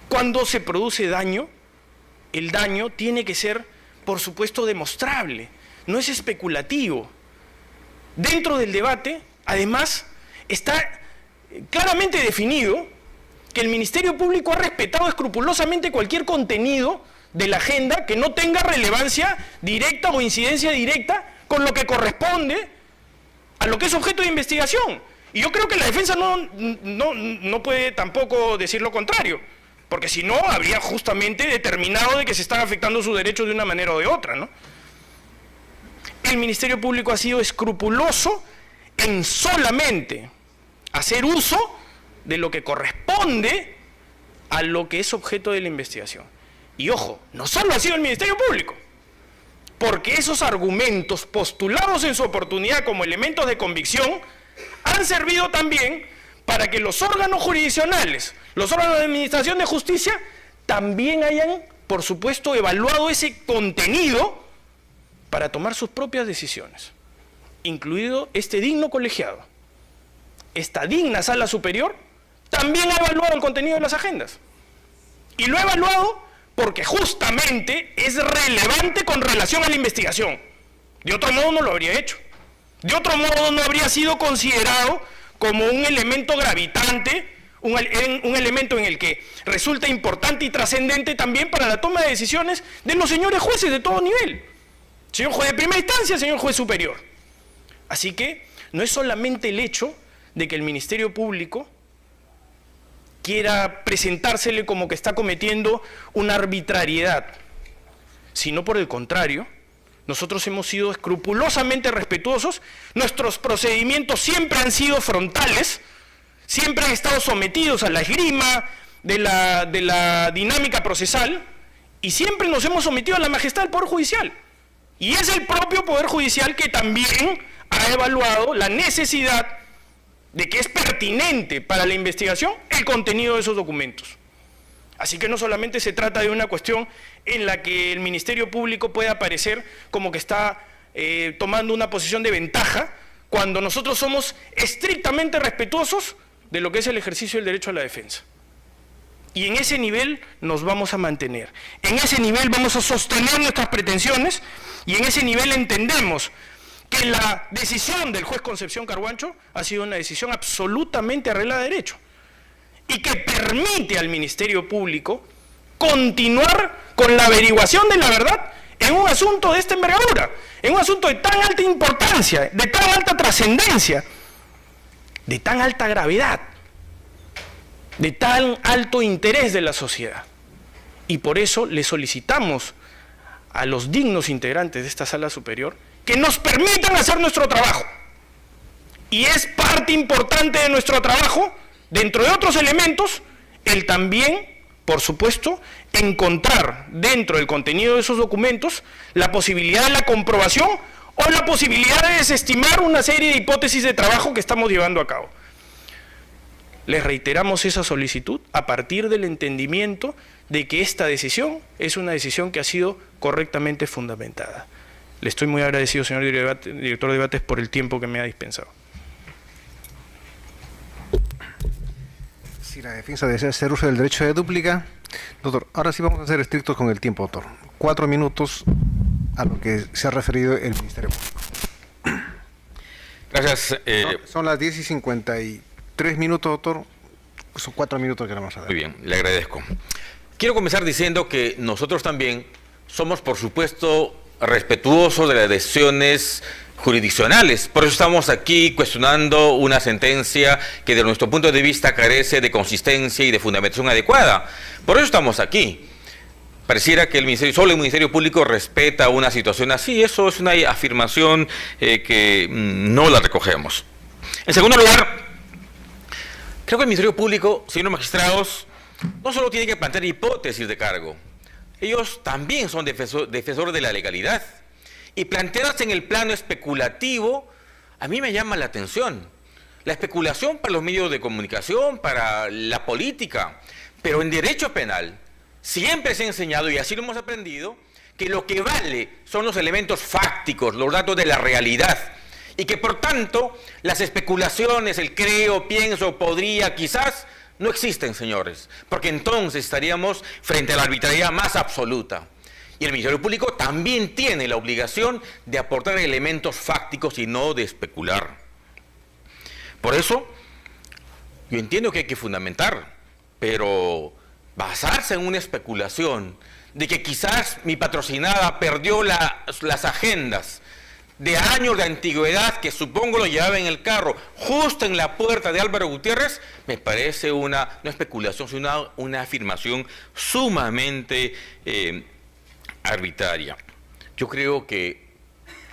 Cuando se produce daño, el daño tiene que ser, por supuesto, demostrable, no es especulativo. Dentro del debate, además, está claramente definido que el Ministerio Público ha respetado escrupulosamente cualquier contenido de la agenda que no tenga relevancia directa o incidencia directa con lo que corresponde a lo que es objeto de investigación. Y yo creo que la defensa no puede tampoco decir lo contrario, porque si no, habría justamente determinado de que se están afectando sus derechos de una manera o de otra, ¿no? El Ministerio Público ha sido escrupuloso en solamente hacer uso de lo que corresponde a lo que es objeto de la investigación. Y ojo, no solo ha sido el Ministerio Público, porque esos argumentos postulados en su oportunidad como elementos de convicción han servido también para que los órganos jurisdiccionales, los órganos de administración de justicia, también hayan, por supuesto, evaluado ese contenido para tomar sus propias decisiones, incluido este digno colegiado. Esta digna sala superior también ha evaluado el contenido de las agendas. Y lo ha evaluado porque justamente es relevante con relación a la investigación. De otro modo no lo habría hecho. De otro modo no habría sido considerado como un elemento gravitante, un elemento en el que resulta importante y trascendente también para la toma de decisiones de los señores jueces de todo nivel. Señor juez de primera instancia, señor juez superior. Así que no es solamente el hecho de que el Ministerio Público quiera presentársele como que está cometiendo una arbitrariedad, sino por el contrario, nosotros hemos sido escrupulosamente respetuosos, nuestros procedimientos siempre han sido frontales, siempre han estado sometidos a la esgrima de la dinámica procesal y siempre nos hemos sometido a la majestad del Poder Judicial. Y es el propio Poder Judicial que también ha evaluado la necesidad de que es pertinente para la investigación el contenido de esos documentos. Así que no solamente se trata de una cuestión en la que el Ministerio Público puede aparecer como que está tomando una posición de ventaja, cuando nosotros somos estrictamente respetuosos de lo que es el ejercicio del derecho a la defensa. Y en ese nivel nos vamos a mantener. En ese nivel vamos a sostener nuestras pretensiones y en ese nivel entendemos que la decisión del juez Concepción Carhuancho ha sido una decisión absolutamente arreglada de derecho y que permite al Ministerio Público continuar con la averiguación de la verdad en un asunto de esta envergadura, en un asunto de tan alta importancia, de tan alta trascendencia, de tan alta gravedad, de tan alto interés de la sociedad. Y por eso le solicitamos a los dignos integrantes de esta sala superior que nos permitan hacer nuestro trabajo. Y es parte importante de nuestro trabajo, dentro de otros elementos, el también, por supuesto, encontrar dentro del contenido de esos documentos la posibilidad de la comprobación o la posibilidad de desestimar una serie de hipótesis de trabajo que estamos llevando a cabo. Les reiteramos esa solicitud a partir del entendimiento de que esta decisión es una decisión que ha sido correctamente fundamentada. Le estoy muy agradecido, señor director de debates, por el tiempo que me ha dispensado. Si la defensa desea hacer uso del derecho de dúplica, doctor, ahora sí vamos a ser estrictos con el tiempo, doctor. 4 minutos a lo que se ha referido el Ministerio Público. Gracias. Son las 10:53 minutos, doctor. Son 4 minutos que le vamos a dar. Muy bien, le agradezco. Quiero comenzar diciendo que nosotros también somos, por supuesto, respetuosos de las decisiones jurisdiccionales. Por eso estamos aquí cuestionando una sentencia que de nuestro punto de vista carece de consistencia y de fundamentación adecuada. Por eso estamos aquí. Pareciera que solo el Ministerio Público respeta una situación así. Eso es una afirmación que no la recogemos. En segundo lugar, creo que el Ministerio Público, señores magistrados, no solo tiene que plantear hipótesis de cargo. Ellos también son defensores de la legalidad. Y plantearse en el plano especulativo, a mí me llama la atención. La especulación para los medios de comunicación, para la política, pero en derecho penal siempre se ha enseñado, y así lo hemos aprendido, que lo que vale son los elementos fácticos, los datos de la realidad, y que por tanto las especulaciones, el creo, pienso, podría, quizás, no existen, señores, porque entonces estaríamos frente a la arbitrariedad más absoluta. Y el Ministerio Público también tiene la obligación de aportar elementos fácticos y no de especular. Por eso, yo entiendo que hay que fundamentar, pero basarse en una especulación de que quizás mi patrocinada perdió las agendas de años de antigüedad que supongo lo llevaba en el carro, justo en la puerta de Álvaro Gutiérrez, me parece no especulación, sino una afirmación sumamente arbitraria. Yo creo que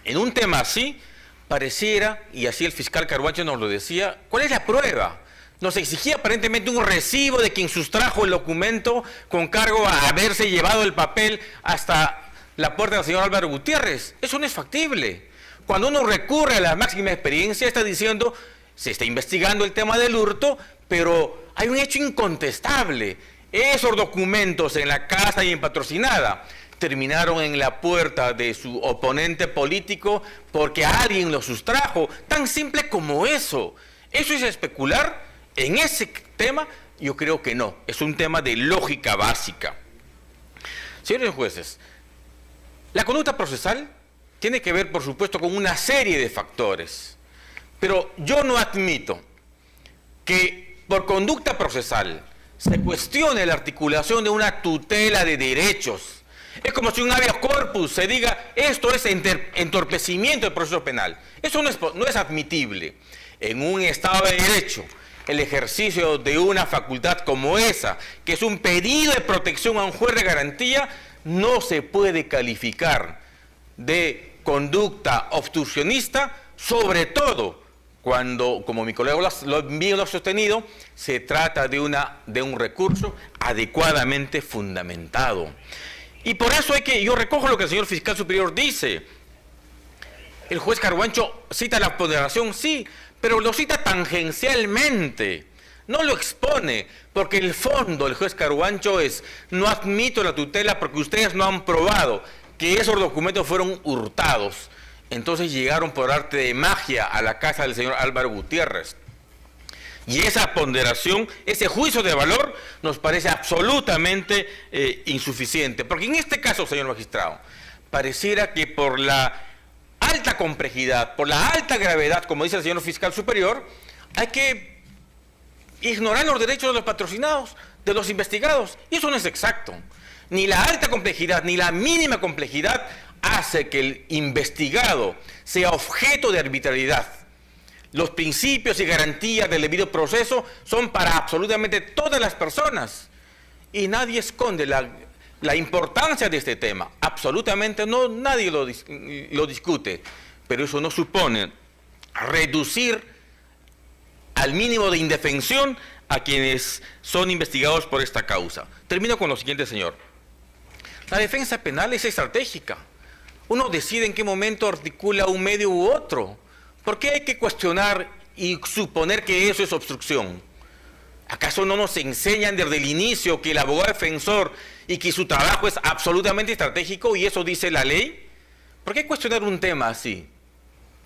en un tema así, pareciera, y así el fiscal Carhuancho nos lo decía, ¿cuál es la prueba? Nos exigía aparentemente un recibo de quien sustrajo el documento con cargo a haberse llevado el papel hasta la puerta del señor Álvaro Gutiérrez. Eso no es factible. Cuando uno recurre a la máxima experiencia, está diciendo, se está investigando el tema del hurto, pero hay un hecho incontestable. Esos documentos en la casa y en patrocinada terminaron en la puerta de su oponente político porque alguien los sustrajo. Tan simple como eso. ¿Eso es especular? En ese tema, yo creo que no. Es un tema de lógica básica. Señores jueces, la conducta procesal tiene que ver, por supuesto, con una serie de factores. Pero yo no admito que por conducta procesal se cuestione la articulación de una tutela de derechos Es como si un habeas corpus se diga, esto es entorpecimiento del proceso penal. Eso no es admitible. En un Estado de Derecho, el ejercicio de una facultad como esa, que es un pedido de protección a un juez de garantía, no se puede calificar de conducta obstruccionista, sobre todo cuando, como mi colega bien lo ha sostenido, se trata de un recurso adecuadamente fundamentado. Y por eso yo recojo lo que el señor fiscal superior dice. El juez Carhuancho cita la ponderación, sí, pero lo cita tangencialmente, no lo expone, porque el fondo del juez Carhuancho es: no admito la tutela porque ustedes no han probado que esos documentos fueron hurtados. Entonces llegaron por arte de magia a la casa del señor Álvaro Gutiérrez. Y esa ponderación, ese juicio de valor, nos parece absolutamente insuficiente. Porque en este caso, señor magistrado, pareciera que por la alta complejidad, por la alta gravedad, como dice el señor fiscal superior, hay que ignorar los derechos de los patrocinados, de los investigados. Y eso no es exacto. Ni la alta complejidad, ni la mínima complejidad hace que el investigado sea objeto de arbitrariedad. Los principios y garantías del debido proceso son para absolutamente todas las personas. Y nadie esconde la importancia de este tema. Absolutamente no, nadie lo discute. Pero eso no supone reducir al mínimo de indefensión a quienes son investigados por esta causa. Termino con lo siguiente, señor. La defensa penal es estratégica. Uno decide en qué momento articula un medio u otro. ¿Por qué hay que cuestionar y suponer que eso es obstrucción? ¿Acaso no nos enseñan desde el inicio que el abogado defensor y que su trabajo es absolutamente estratégico y eso dice la ley? ¿Por qué cuestionar un tema así?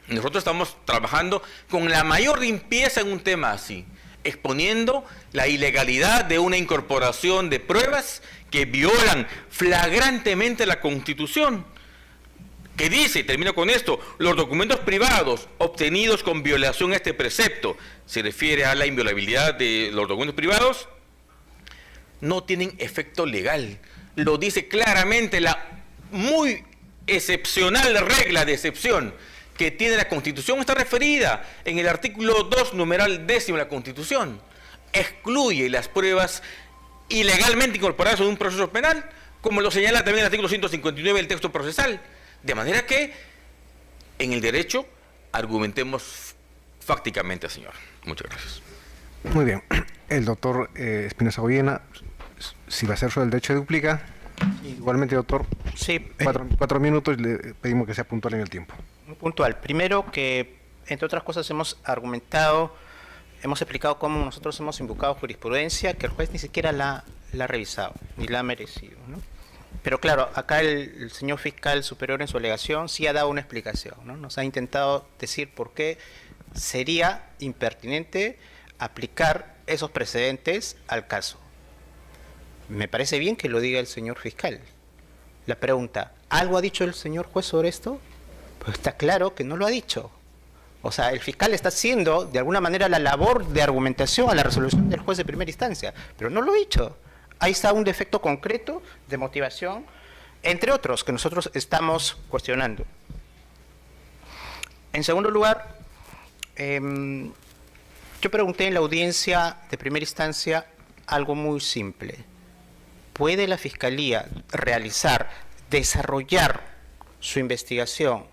Nosotros estamos trabajando con la mayor limpieza en un tema así, exponiendo la ilegalidad de una incorporación de pruebas que violan flagrantemente la Constitución, que dice, y termino con esto, los documentos privados obtenidos con violación a este precepto, se refiere a la inviolabilidad de los documentos privados, no tienen efecto legal. Lo dice claramente la muy excepcional regla de excepción que tiene la Constitución, está referida en el artículo 2, numeral 10 de la Constitución. Excluye las pruebas ilegalmente incorporadas en un proceso penal, como lo señala también el artículo 159 del texto procesal. De manera que en el derecho argumentemos fácticamente, señor. Muchas gracias. Muy bien. El doctor Espinosa Goyena, si va a ser sobre el derecho de dúplica, igualmente, doctor, Sí. 4 minutos, le pedimos que sea puntual en el tiempo. Muy puntual. Primero que, entre otras cosas, hemos explicado cómo nosotros hemos invocado jurisprudencia que el juez ni siquiera la ha revisado, ni la ha merecido, ¿no? Pero claro, acá el señor fiscal superior en su alegación sí ha dado una explicación, ¿no? Nos ha intentado decir por qué sería impertinente aplicar esos precedentes al caso. Me parece bien que lo diga el señor fiscal. La pregunta, ¿algo ha dicho el señor juez sobre esto? Pues está claro que no lo ha dicho. O sea, el fiscal está haciendo de alguna manera la labor de argumentación a la resolución del juez de primera instancia, pero no lo ha dicho. Ahí está un defecto concreto de motivación, entre otros, que nosotros estamos cuestionando. En segundo lugar, yo pregunté en la audiencia de primera instancia algo muy simple. ¿Puede la Fiscalía desarrollar su investigación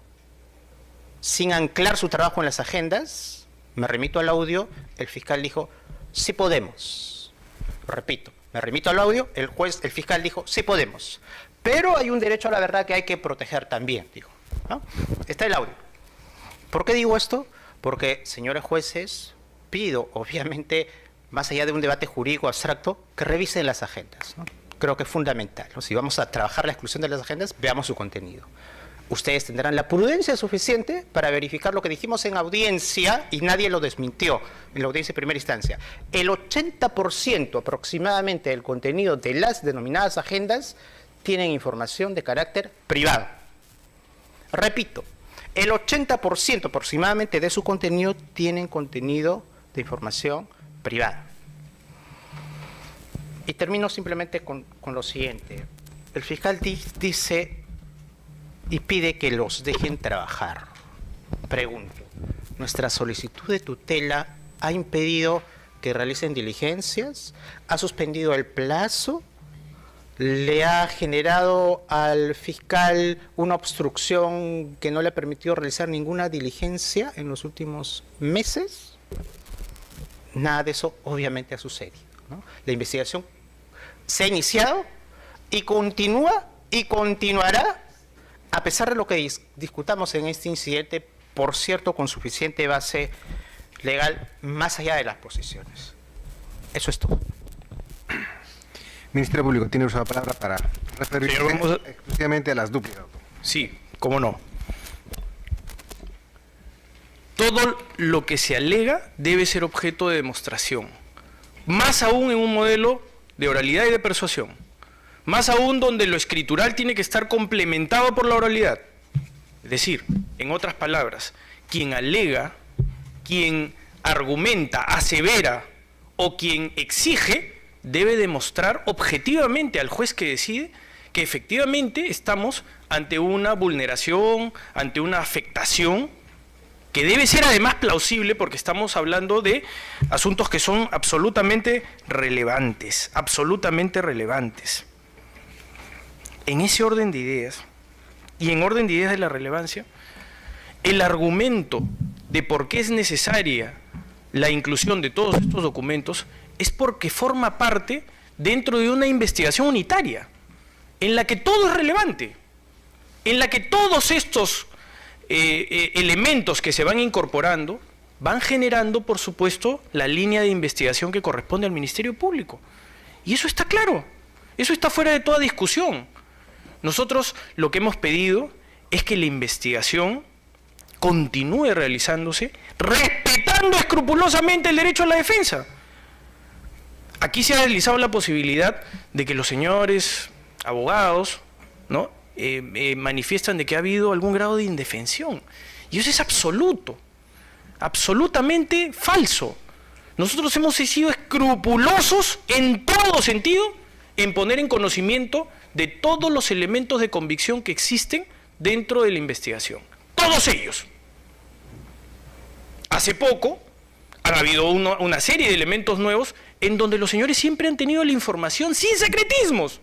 sin anclar su trabajo en las agendas? Me remito al audio, el fiscal dijo, sí podemos. Lo repito. Me remito al audio, el fiscal dijo, sí podemos, pero hay un derecho a la verdad que hay que proteger también, dijo, ¿no? Está el audio. ¿Por qué digo esto? Porque, señores jueces, pido, obviamente, más allá de un debate jurídico abstracto, que revisen las agendas, ¿no? Creo que es fundamental, ¿no? Si vamos a trabajar la exclusión de las agendas, veamos su contenido. Ustedes tendrán la prudencia suficiente para verificar lo que dijimos en audiencia y nadie lo desmintió en la audiencia de primera instancia. El 80% aproximadamente del contenido de las denominadas agendas tienen información de carácter privado. Repito, el 80% aproximadamente de su contenido tienen contenido de información privada. Y termino simplemente con lo siguiente. el fiscal dice y pide que los dejen trabajar. Pregunto, ¿nuestra solicitud de tutela ha impedido que realicen diligencias? ¿Ha suspendido el plazo? ¿Le ha generado al fiscal una obstrucción que no le ha permitido realizar ninguna diligencia en los últimos meses? Nada de eso obviamente ha sucedido, ¿no? La investigación se ha iniciado y continúa y continuará a pesar de lo que discutamos en este incidente, por cierto, con suficiente base legal, más allá de las posiciones. Eso es todo. Ministerio Público, tiene usado la palabra para referirse exclusivamente a las dúplicas. Sí, cómo no. Todo lo que se alega debe ser objeto de demostración. Más aún en un modelo de oralidad y de persuasión. Más aún donde lo escritural tiene que estar complementado por la oralidad. Es decir, en otras palabras, quien alega, quien argumenta, asevera o quien exige, debe demostrar objetivamente al juez que decide que efectivamente estamos ante una vulneración, ante una afectación, que debe ser además plausible porque estamos hablando de asuntos que son absolutamente relevantes, absolutamente relevantes. En ese orden de ideas, y en orden de ideas de la relevancia, el argumento de por qué es necesaria la inclusión de todos estos documentos es porque forma parte dentro de una investigación unitaria, en la que todo es relevante, en la que todos estos elementos que se van incorporando van generando, por supuesto, la línea de investigación que corresponde al Ministerio Público. Y eso está claro, eso está fuera de toda discusión. Nosotros lo que hemos pedido es que la investigación continúe realizándose respetando escrupulosamente el derecho a la defensa. Aquí se ha deslizado la posibilidad de que los señores abogados, ¿no?, manifiestan de que ha habido algún grado de indefensión. Y eso es absoluto, absolutamente falso. Nosotros hemos sido escrupulosos en todo sentido en poner en conocimiento de todos los elementos de convicción que existen dentro de la investigación. Todos ellos. Hace poco ha habido una serie de elementos nuevos en donde los señores siempre han tenido la información sin secretismos.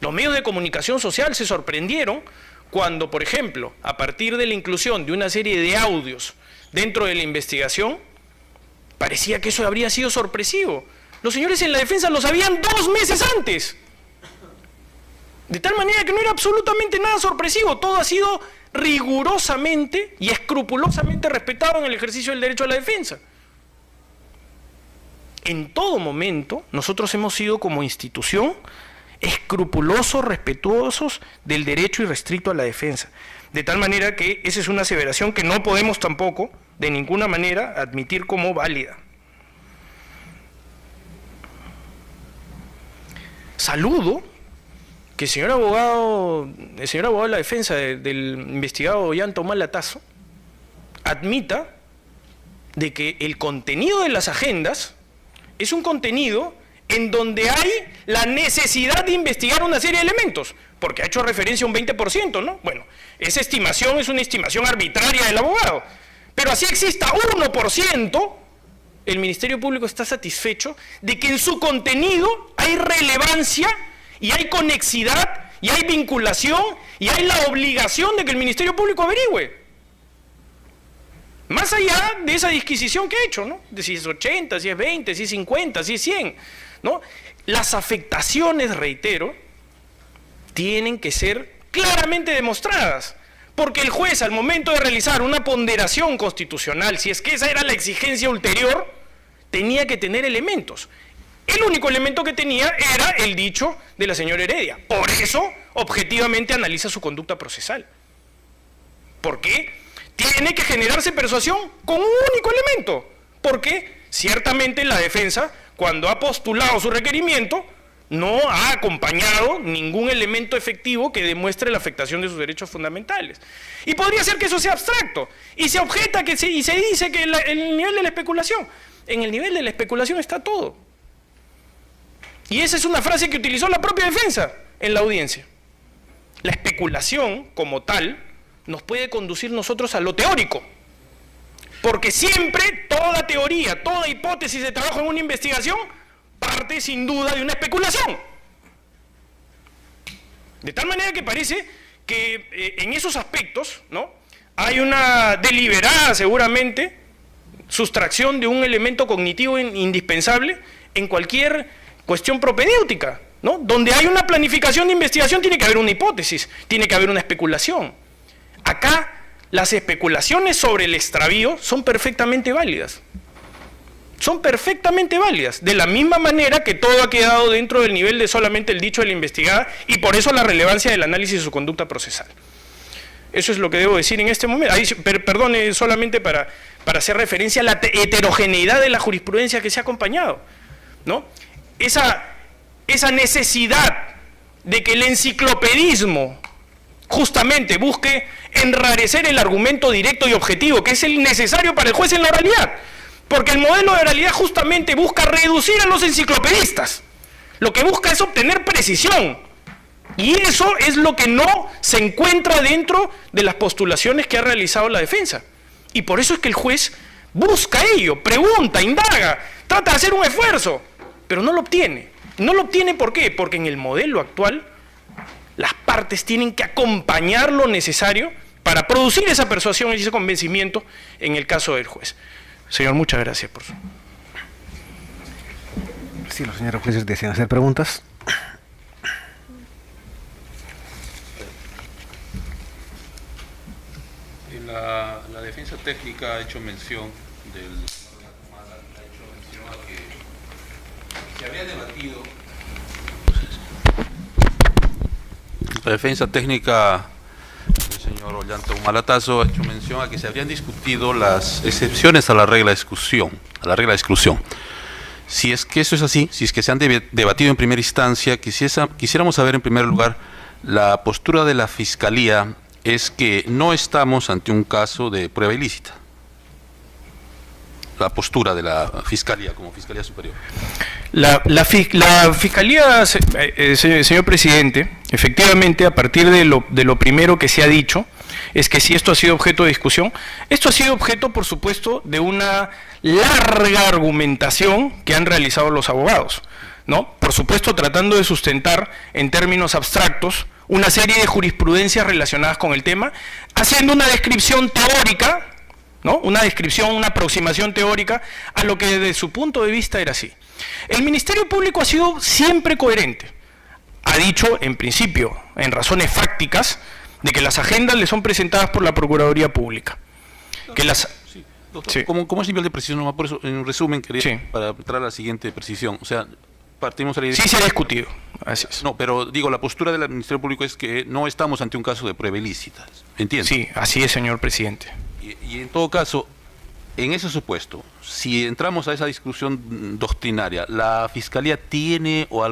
Los medios de comunicación social se sorprendieron cuando, por ejemplo, a partir de la inclusión de una serie de audios dentro de la investigación, parecía que eso habría sido sorpresivo. Los señores en la defensa lo sabían 2 meses antes. De tal manera que no era absolutamente nada sorpresivo. Todo ha sido rigurosamente y escrupulosamente respetado en el ejercicio del derecho a la defensa. En todo momento, nosotros hemos sido como institución escrupulosos, respetuosos del derecho irrestricto a la defensa. De tal manera que esa es una aseveración que no podemos tampoco, de ninguna manera, admitir como válida. Saludo que el señor abogado de la defensa del investigado Ollanta Latazo admita de que el contenido de las agendas es un contenido en donde hay la necesidad de investigar una serie de elementos, porque ha hecho referencia a un 20%, ¿no? Bueno, esa estimación es una estimación arbitraria del abogado, pero así exista 1%, el Ministerio Público está satisfecho de que en su contenido hay relevancia y hay conexidad y hay vinculación y hay la obligación de que el Ministerio Público averigüe. Más allá de esa disquisición que ha hecho, ¿no? De si es 80, si es 20, si es 50, si es 100, ¿no? Las afectaciones, reitero, tienen que ser claramente demostradas, porque el juez, al momento de realizar una ponderación constitucional, si es que esa era la exigencia ulterior, tenía que tener elementos. El único elemento que tenía era el dicho de la señora Heredia. Por eso, objetivamente analiza su conducta procesal. ¿Por qué? Tiene que generarse persuasión con un único elemento, porque ciertamente la defensa, cuando ha postulado su requerimiento, no ha acompañado ningún elemento efectivo que demuestre la afectación de sus derechos fundamentales. Y podría ser que eso sea abstracto, y se objeta y se dice que el nivel de la especulación, en el nivel de la especulación está todo. Y esa es una frase que utilizó la propia defensa. en la audiencia. La especulación como tal nos puede conducir nosotros a lo teórico, porque siempre toda teoría, toda hipótesis de trabajo en una investigación parte sin duda de una especulación. De tal manera que parece que en esos aspectos, ¿no?, hay una deliberada, seguramente, sustracción de un elemento cognitivo indispensable en cualquier cuestión propedéutica, ¿no? Donde hay una planificación de investigación tiene que haber una hipótesis, tiene que haber una especulación. Acá las especulaciones sobre el extravío son perfectamente válidas. Son perfectamente válidas, de la misma manera que todo ha quedado dentro del nivel de solamente el dicho de la investigada, y por eso la relevancia del análisis de su conducta procesal. Eso es lo que debo decir en este momento. Ahí, perdone, solamente para hacer referencia a la heterogeneidad de la jurisprudencia que se ha acompañado, ¿no? Esa necesidad de que el enciclopedismo justamente busque enrarecer el argumento directo y objetivo, que es el necesario para el juez en la oralidad, porque el modelo de oralidad justamente busca reducir a los enciclopedistas. Lo que busca es obtener precisión, y eso es lo que no se encuentra dentro de las postulaciones que ha realizado la defensa. Y por eso es que el juez busca ello, pregunta, indaga, trata de hacer un esfuerzo, pero no lo obtiene. No lo obtiene, ¿por qué? Porque en el modelo actual las partes tienen que acompañar lo necesario para producir esa persuasión y ese convencimiento en el caso del juez. Señor, muchas gracias por su... Si los señores jueces desean hacer preguntas. La defensa técnica ha hecho mención a que se había debatido. La defensa técnica del señor Ollanta Humala-Tazo ha hecho mención a que se habrían discutido las excepciones a la regla de exclusión. Si es que eso es así, si es que se han debatido en primera instancia, quisiéramos saber en primer lugar la postura de la Fiscalía. Es que no estamos ante un caso de prueba ilícita. La postura de la Fiscalía como Fiscalía Superior. La Fiscalía, señor presidente, efectivamente, a partir de lo primero que se ha dicho, es que si esto ha sido objeto de discusión, esto ha sido objeto, por supuesto, de una larga argumentación que han realizado los abogados, ¿no? Por supuesto, tratando de sustentar en términos abstractos una serie de jurisprudencias relacionadas con el tema, haciendo una descripción teórica, ¿no? Una aproximación teórica a lo que desde su punto de vista era así. El Ministerio Público ha sido siempre coherente. Ha dicho, en principio, en razones fácticas, de que las agendas le son presentadas por la Procuraduría Pública. Que las... Sí, doctor, sí. ¿Cómo es nivel de precisión? Nomás por eso, en resumen, quería, Sí. para entrar a la siguiente precisión. O sea, partimos de la idea... Sí se ha discutido. Así es. No, pero digo, la postura del Ministerio Público es que no estamos ante un caso de prueba ilícita. ¿Entiendes? Sí, así es, señor presidente. Y en todo caso, en ese supuesto, si entramos a esa discusión doctrinaria, ¿la Fiscalía tiene o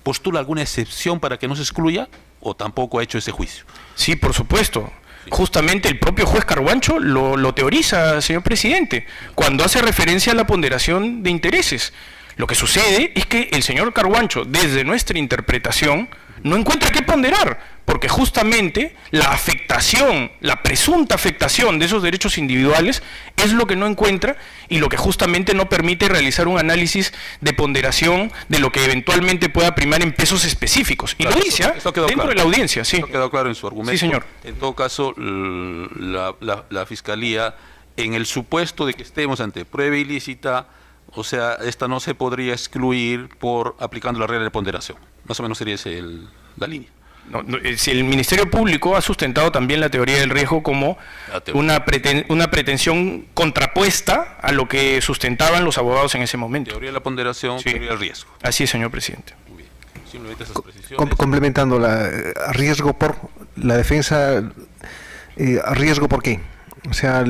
postula alguna excepción para que no se excluya o tampoco ha hecho ese juicio? Sí, por supuesto. Sí. Justamente el propio juez Carhuancho lo teoriza, señor presidente, cuando hace referencia a la ponderación de intereses. Lo que sucede es que el señor Carhuancho, desde nuestra interpretación, no encuentra qué ponderar, porque justamente la afectación, la presunta afectación de esos derechos individuales es lo que no encuentra y lo que justamente no permite realizar un análisis de ponderación de lo que eventualmente pueda primar en pesos específicos. Y claro, lo dice esto dentro claro. De la audiencia. Sí. Esto quedó claro en su argumento. Sí, señor. En todo caso, la Fiscalía, en el supuesto de que estemos ante prueba ilícita, o sea, esta no se podría excluir por aplicando la regla de ponderación. Más o menos sería esa la línea. Si el Ministerio Público ha sustentado también la teoría del riesgo como una pretensión contrapuesta a lo que sustentaban los abogados en ese momento. Teoría de la ponderación, sí. Teoría del riesgo. Así es, señor presidente. Muy bien. Simplemente esas precisiones. Complementando, riesgo por la defensa, riesgo por qué. O sea,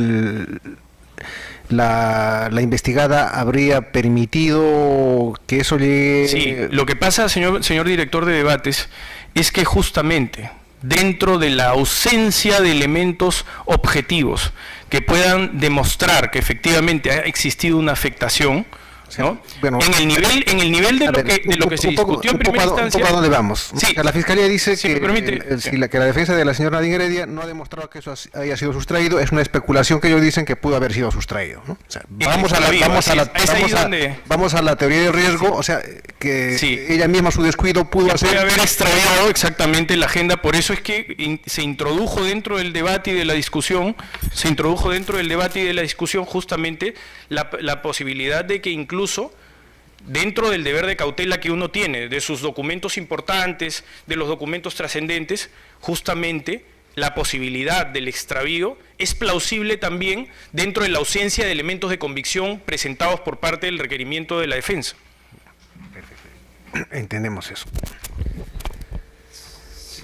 la investigada habría permitido que eso llegue... Sí, lo que pasa, señor director de debates, es que justamente dentro de la ausencia de elementos objetivos que puedan demostrar que efectivamente ha existido una afectación, ¿no? Bueno, en el nivel de a ver, lo que se discutió en primera instancia. Un poco a dónde vamos. Sí. La Fiscalía dice Sí, me permite. que la defensa de la señora Nadine Heredia no ha demostrado que eso haya sido sustraído. Es una especulación que ellos dicen que pudo haber sido sustraído, ¿no? O sea, vamos a la teoría del riesgo, o sea, que Sí. ella misma su descuido pudo Puede hacer. haber extraviado exactamente la agenda, por eso es que se introdujo dentro del debate y de la discusión, justamente la posibilidad de que incluso dentro del deber de cautela que uno tiene, de sus documentos importantes, de los documentos trascendentes, justamente la posibilidad del extravío es plausible también dentro de la ausencia de elementos de convicción presentados por parte del requerimiento de la defensa. Entendemos eso.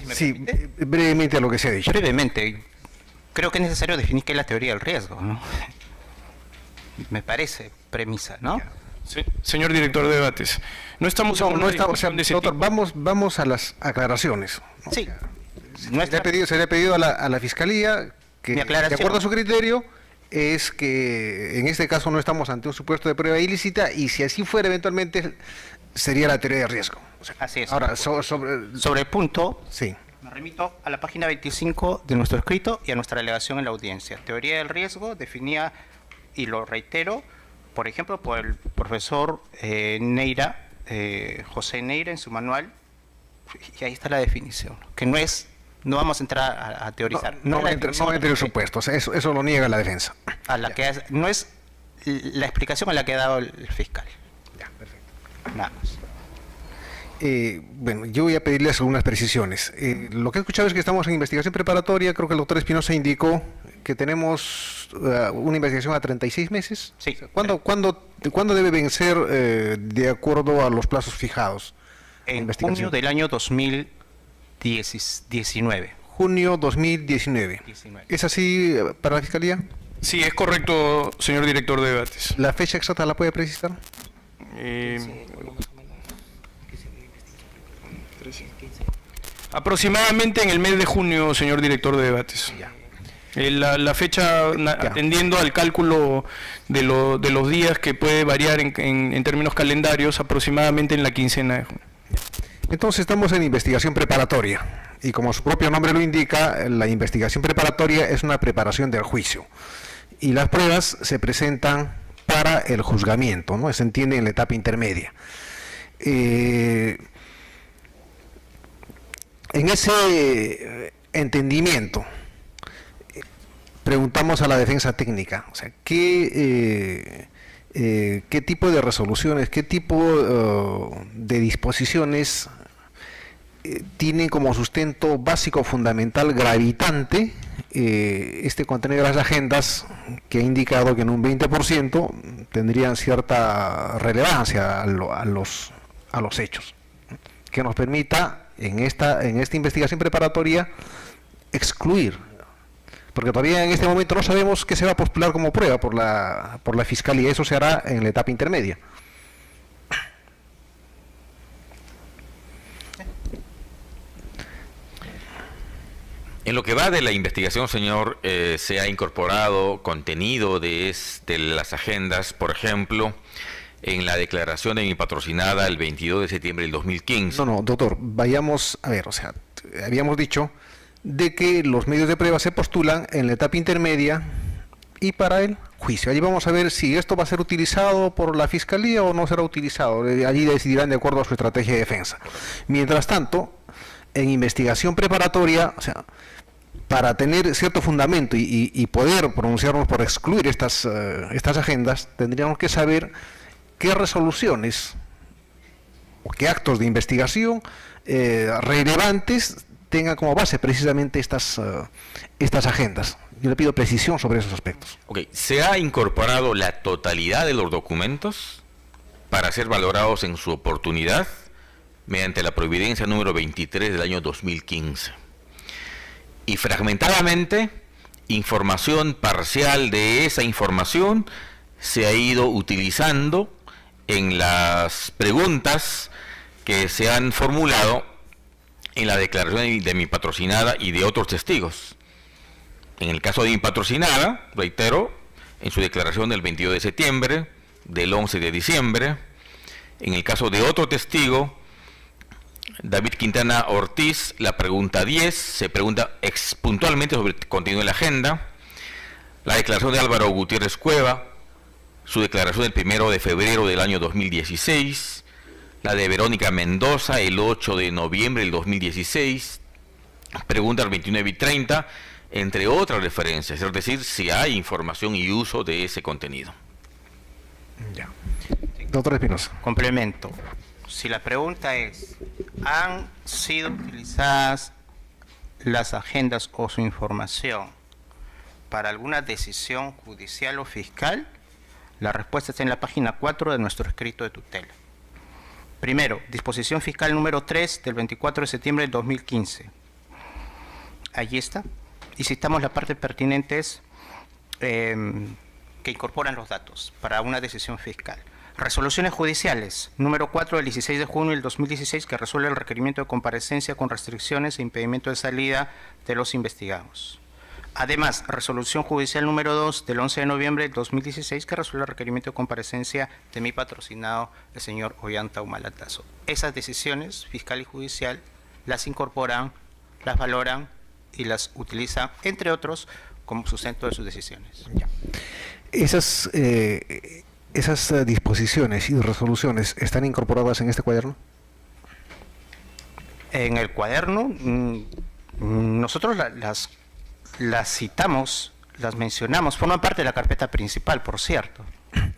me Sí, permite. brevemente a lo que se ha dicho. Brevemente, creo que es necesario definir qué es la teoría del riesgo, ¿no? Me parece premisa, ¿no? Sí, señor director de debates, no estamos en una discusión de ese doctor, tipo. vamos a las aclaraciones, ¿no? Sí. Se le ha pedido a la Fiscalía que, Mi de aclaración. acuerdo a su criterio, es que en este caso no estamos ante un supuesto de prueba ilícita y si así fuera eventualmente sería la teoría de riesgo. O sea, Así es. ahora, sobre... Sobre el punto, Sí. me remito a la página 25 de nuestro escrito y a nuestra alegación en la audiencia. Teoría del riesgo definía, y lo reitero, por ejemplo, por el profesor Neira, José Neira en su manual, y ahí está la definición, que no vamos a entrar a teorizar. No La entre definición el supuesto, o sea, eso lo niega la defensa. a la que no es la explicación a la que ha dado el fiscal. Ya, perfecto. Nada más. Bueno, yo voy a pedirles algunas precisiones. Lo que he escuchado es que estamos en investigación preparatoria, creo que el doctor Espinosa indicó que tenemos una investigación a 36 meses. Sí. O sea, ¿cuándo debe vencer de acuerdo a los plazos fijados? la En investigación? junio del año 2019. Junio 2019. 19. ¿Es así para la Fiscalía? Sí, es correcto, señor director de debates. ¿La fecha exacta la puede precisar? Aproximadamente en el mes de junio, señor director de debates. La fecha, atendiendo al cálculo de los días que puede variar en términos calendarios, aproximadamente en la quincena de junio. Entonces estamos en investigación preparatoria y como su propio nombre lo indica, la investigación preparatoria es una preparación del juicio y las pruebas se presentan para el juzgamiento, ¿no? Se entiende en la etapa intermedia. En ese entendimiento preguntamos a la defensa técnica, o sea, ¿qué tipo de resoluciones, qué tipo de disposiciones tienen como sustento básico, fundamental, gravitante este contenido de las agendas que ha indicado que en un 20% tendrían cierta relevancia a los hechos, que nos permita en esta investigación preparatoria excluir, porque todavía en este momento no sabemos qué se va a postular como prueba por la Fiscalía, eso se hará en la etapa intermedia. En lo que va de la investigación, señor, se ha incorporado contenido de las agendas, por ejemplo, en la declaración de mi patrocinada el 22 de septiembre del 2015. No, doctor, vayamos a ver, o sea, habíamos dicho de que los medios de prueba se postulan en la etapa intermedia y para el juicio. Allí vamos a ver si esto va a ser utilizado por la Fiscalía o no será utilizado. Allí decidirán de acuerdo a su estrategia de defensa. Mientras tanto, en investigación preparatoria, o sea, para tener cierto fundamento y poder pronunciarnos por excluir estas agendas, tendríamos que saber qué resoluciones o qué actos de investigación relevantes tengan como base precisamente estas agendas. Yo le pido precisión sobre esos aspectos. Ok, ¿se ha incorporado la totalidad de los documentos para ser valorados en su oportunidad mediante la providencia número 23 del año 2015? Y fragmentadamente, información parcial de esa información se ha ido utilizando en las preguntas que se han formulado en la declaración de mi patrocinada y de otros testigos. En el caso de mi patrocinada, reitero, en su declaración del 22 de septiembre del 11 de diciembre. En el caso de otro testigo, David Quintana Ortiz, la pregunta 10 se pregunta puntualmente sobre el contenido de la agenda. La declaración de Álvaro Gutiérrez Cueva, su declaración del 1 de febrero del año 2016, la de Verónica Mendoza el 8 de noviembre del 2016, preguntas 29 y 30, entre otras referencias, es decir, si hay información y uso de ese contenido. Ya. Doctor Espinosa. Complemento. Si la pregunta es, ¿han sido utilizadas las agendas o su información para alguna decisión judicial o fiscal? La respuesta está en la página 4 de nuestro escrito de tutela. Primero, disposición fiscal número 3 del 24 de septiembre del 2015. Allí está. Y citamos la parte pertinentes que incorporan los datos para una decisión fiscal. Resoluciones judiciales, número 4 del 16 de junio del 2016, que resuelve el requerimiento de comparecencia con restricciones e impedimento de salida de los investigados. Además, resolución judicial número 2 del 11 de noviembre del 2016, que resuelve el requerimiento de comparecencia de mi patrocinado, el señor Ollanta Humala-Tazo. Esas decisiones, fiscal y judicial, las incorporan, las valoran y las utilizan, entre otros, como sustento de sus decisiones. Ya. Esas disposiciones y resoluciones están incorporadas en este cuaderno. En el cuaderno, nosotros las citamos, las mencionamos, forman parte de la carpeta principal, por cierto.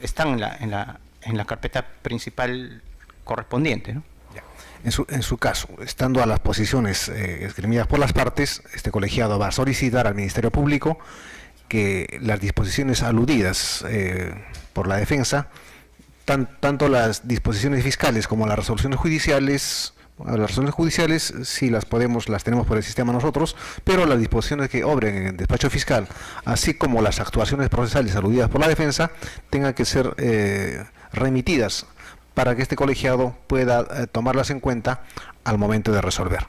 Están en la carpeta principal correspondiente, ¿no? En su caso, estando a las posiciones esgrimidas por las partes, este colegiado va a solicitar al Ministerio Público que las disposiciones aludidas por la defensa, tanto las disposiciones fiscales como las resoluciones judiciales sí las tenemos por el sistema nosotros, pero las disposiciones que obren en el despacho fiscal, así como las actuaciones procesales aludidas por la defensa, tengan que ser remitidas para que este colegiado pueda tomarlas en cuenta al momento de resolver.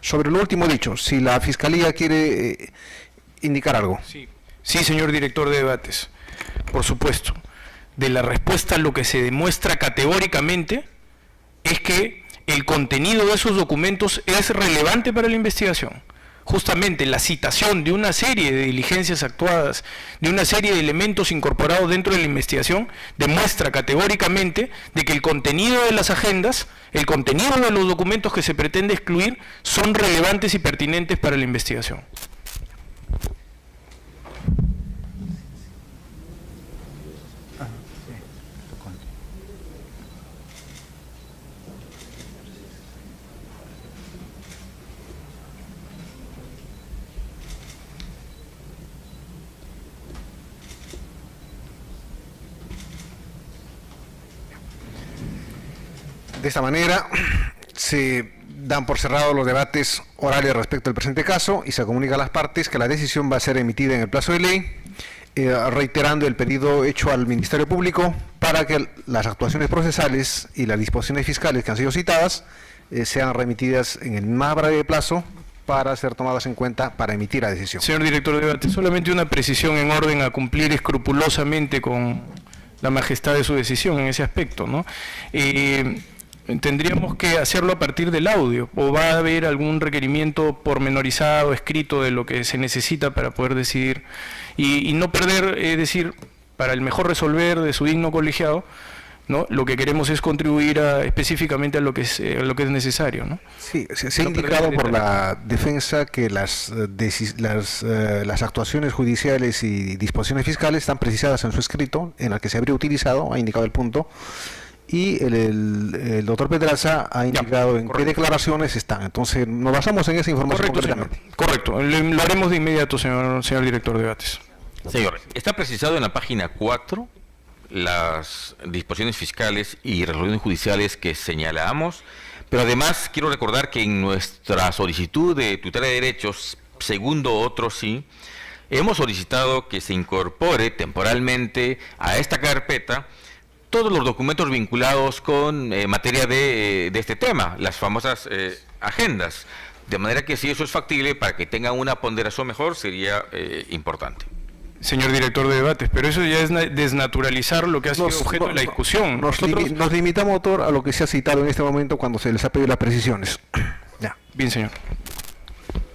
Sobre lo último dicho, si la Fiscalía quiere indicar algo. Sí, señor director de debates, por supuesto. De la respuesta lo que se demuestra categóricamente es que el contenido de esos documentos es relevante para la investigación. Justamente la citación de una serie de diligencias actuadas, de una serie de elementos incorporados dentro de la investigación, demuestra categóricamente de que el contenido de las agendas, el contenido de los documentos que se pretende excluir, son relevantes y pertinentes para la investigación. De esta manera se dan por cerrados los debates orales respecto al presente caso y se comunica a las partes que la decisión va a ser emitida en el plazo de ley, reiterando el pedido hecho al Ministerio Público para que las actuaciones procesales y las disposiciones fiscales que han sido citadas sean remitidas en el más breve plazo para ser tomadas en cuenta para emitir la decisión. Señor director de debate, solamente una precisión en orden a cumplir escrupulosamente con la majestad de su decisión en ese aspecto, ¿no? Tendríamos que hacerlo a partir del audio, o va a haber algún requerimiento pormenorizado, escrito de lo que se necesita para poder decidir y no perder, es decir, para el mejor resolver de su digno colegiado, ¿no? Lo que queremos es contribuir específicamente a lo que es necesario, ¿no? Sí, se ha indicado por la defensa que las actuaciones judiciales y disposiciones fiscales están precisadas en su escrito, en el que se habría utilizado, ha indicado el punto. Y el doctor Pedraza ha indicado en qué declaraciones están. Entonces, nos basamos en esa información. Correcto, señor. Correcto. Lo haremos de inmediato, señor director de debates. Señor, está precisado en la página 4 las disposiciones fiscales y resoluciones judiciales que señalamos, pero además quiero recordar que en nuestra solicitud de tutela de derechos, segundo otro sí, hemos solicitado que se incorpore temporalmente a esta carpeta todos los documentos vinculados con materia de este tema, las famosas agendas, de manera que si eso es factible, para que tengan una ponderación mejor, sería importante. señor director de debates, pero eso ya es desnaturalizar lo que ha sido objeto de la discusión. Nos limitamos, doctor, a lo que se ha citado en este momento cuando se les ha pedido las precisiones. Ya. Bien, señor.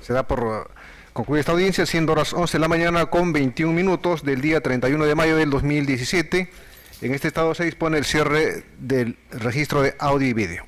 Se da por concluir esta audiencia, siendo horas 11 de la mañana con 21 minutos del día 31 de mayo del 2017. En este estado se dispone el cierre del registro de audio y vídeo.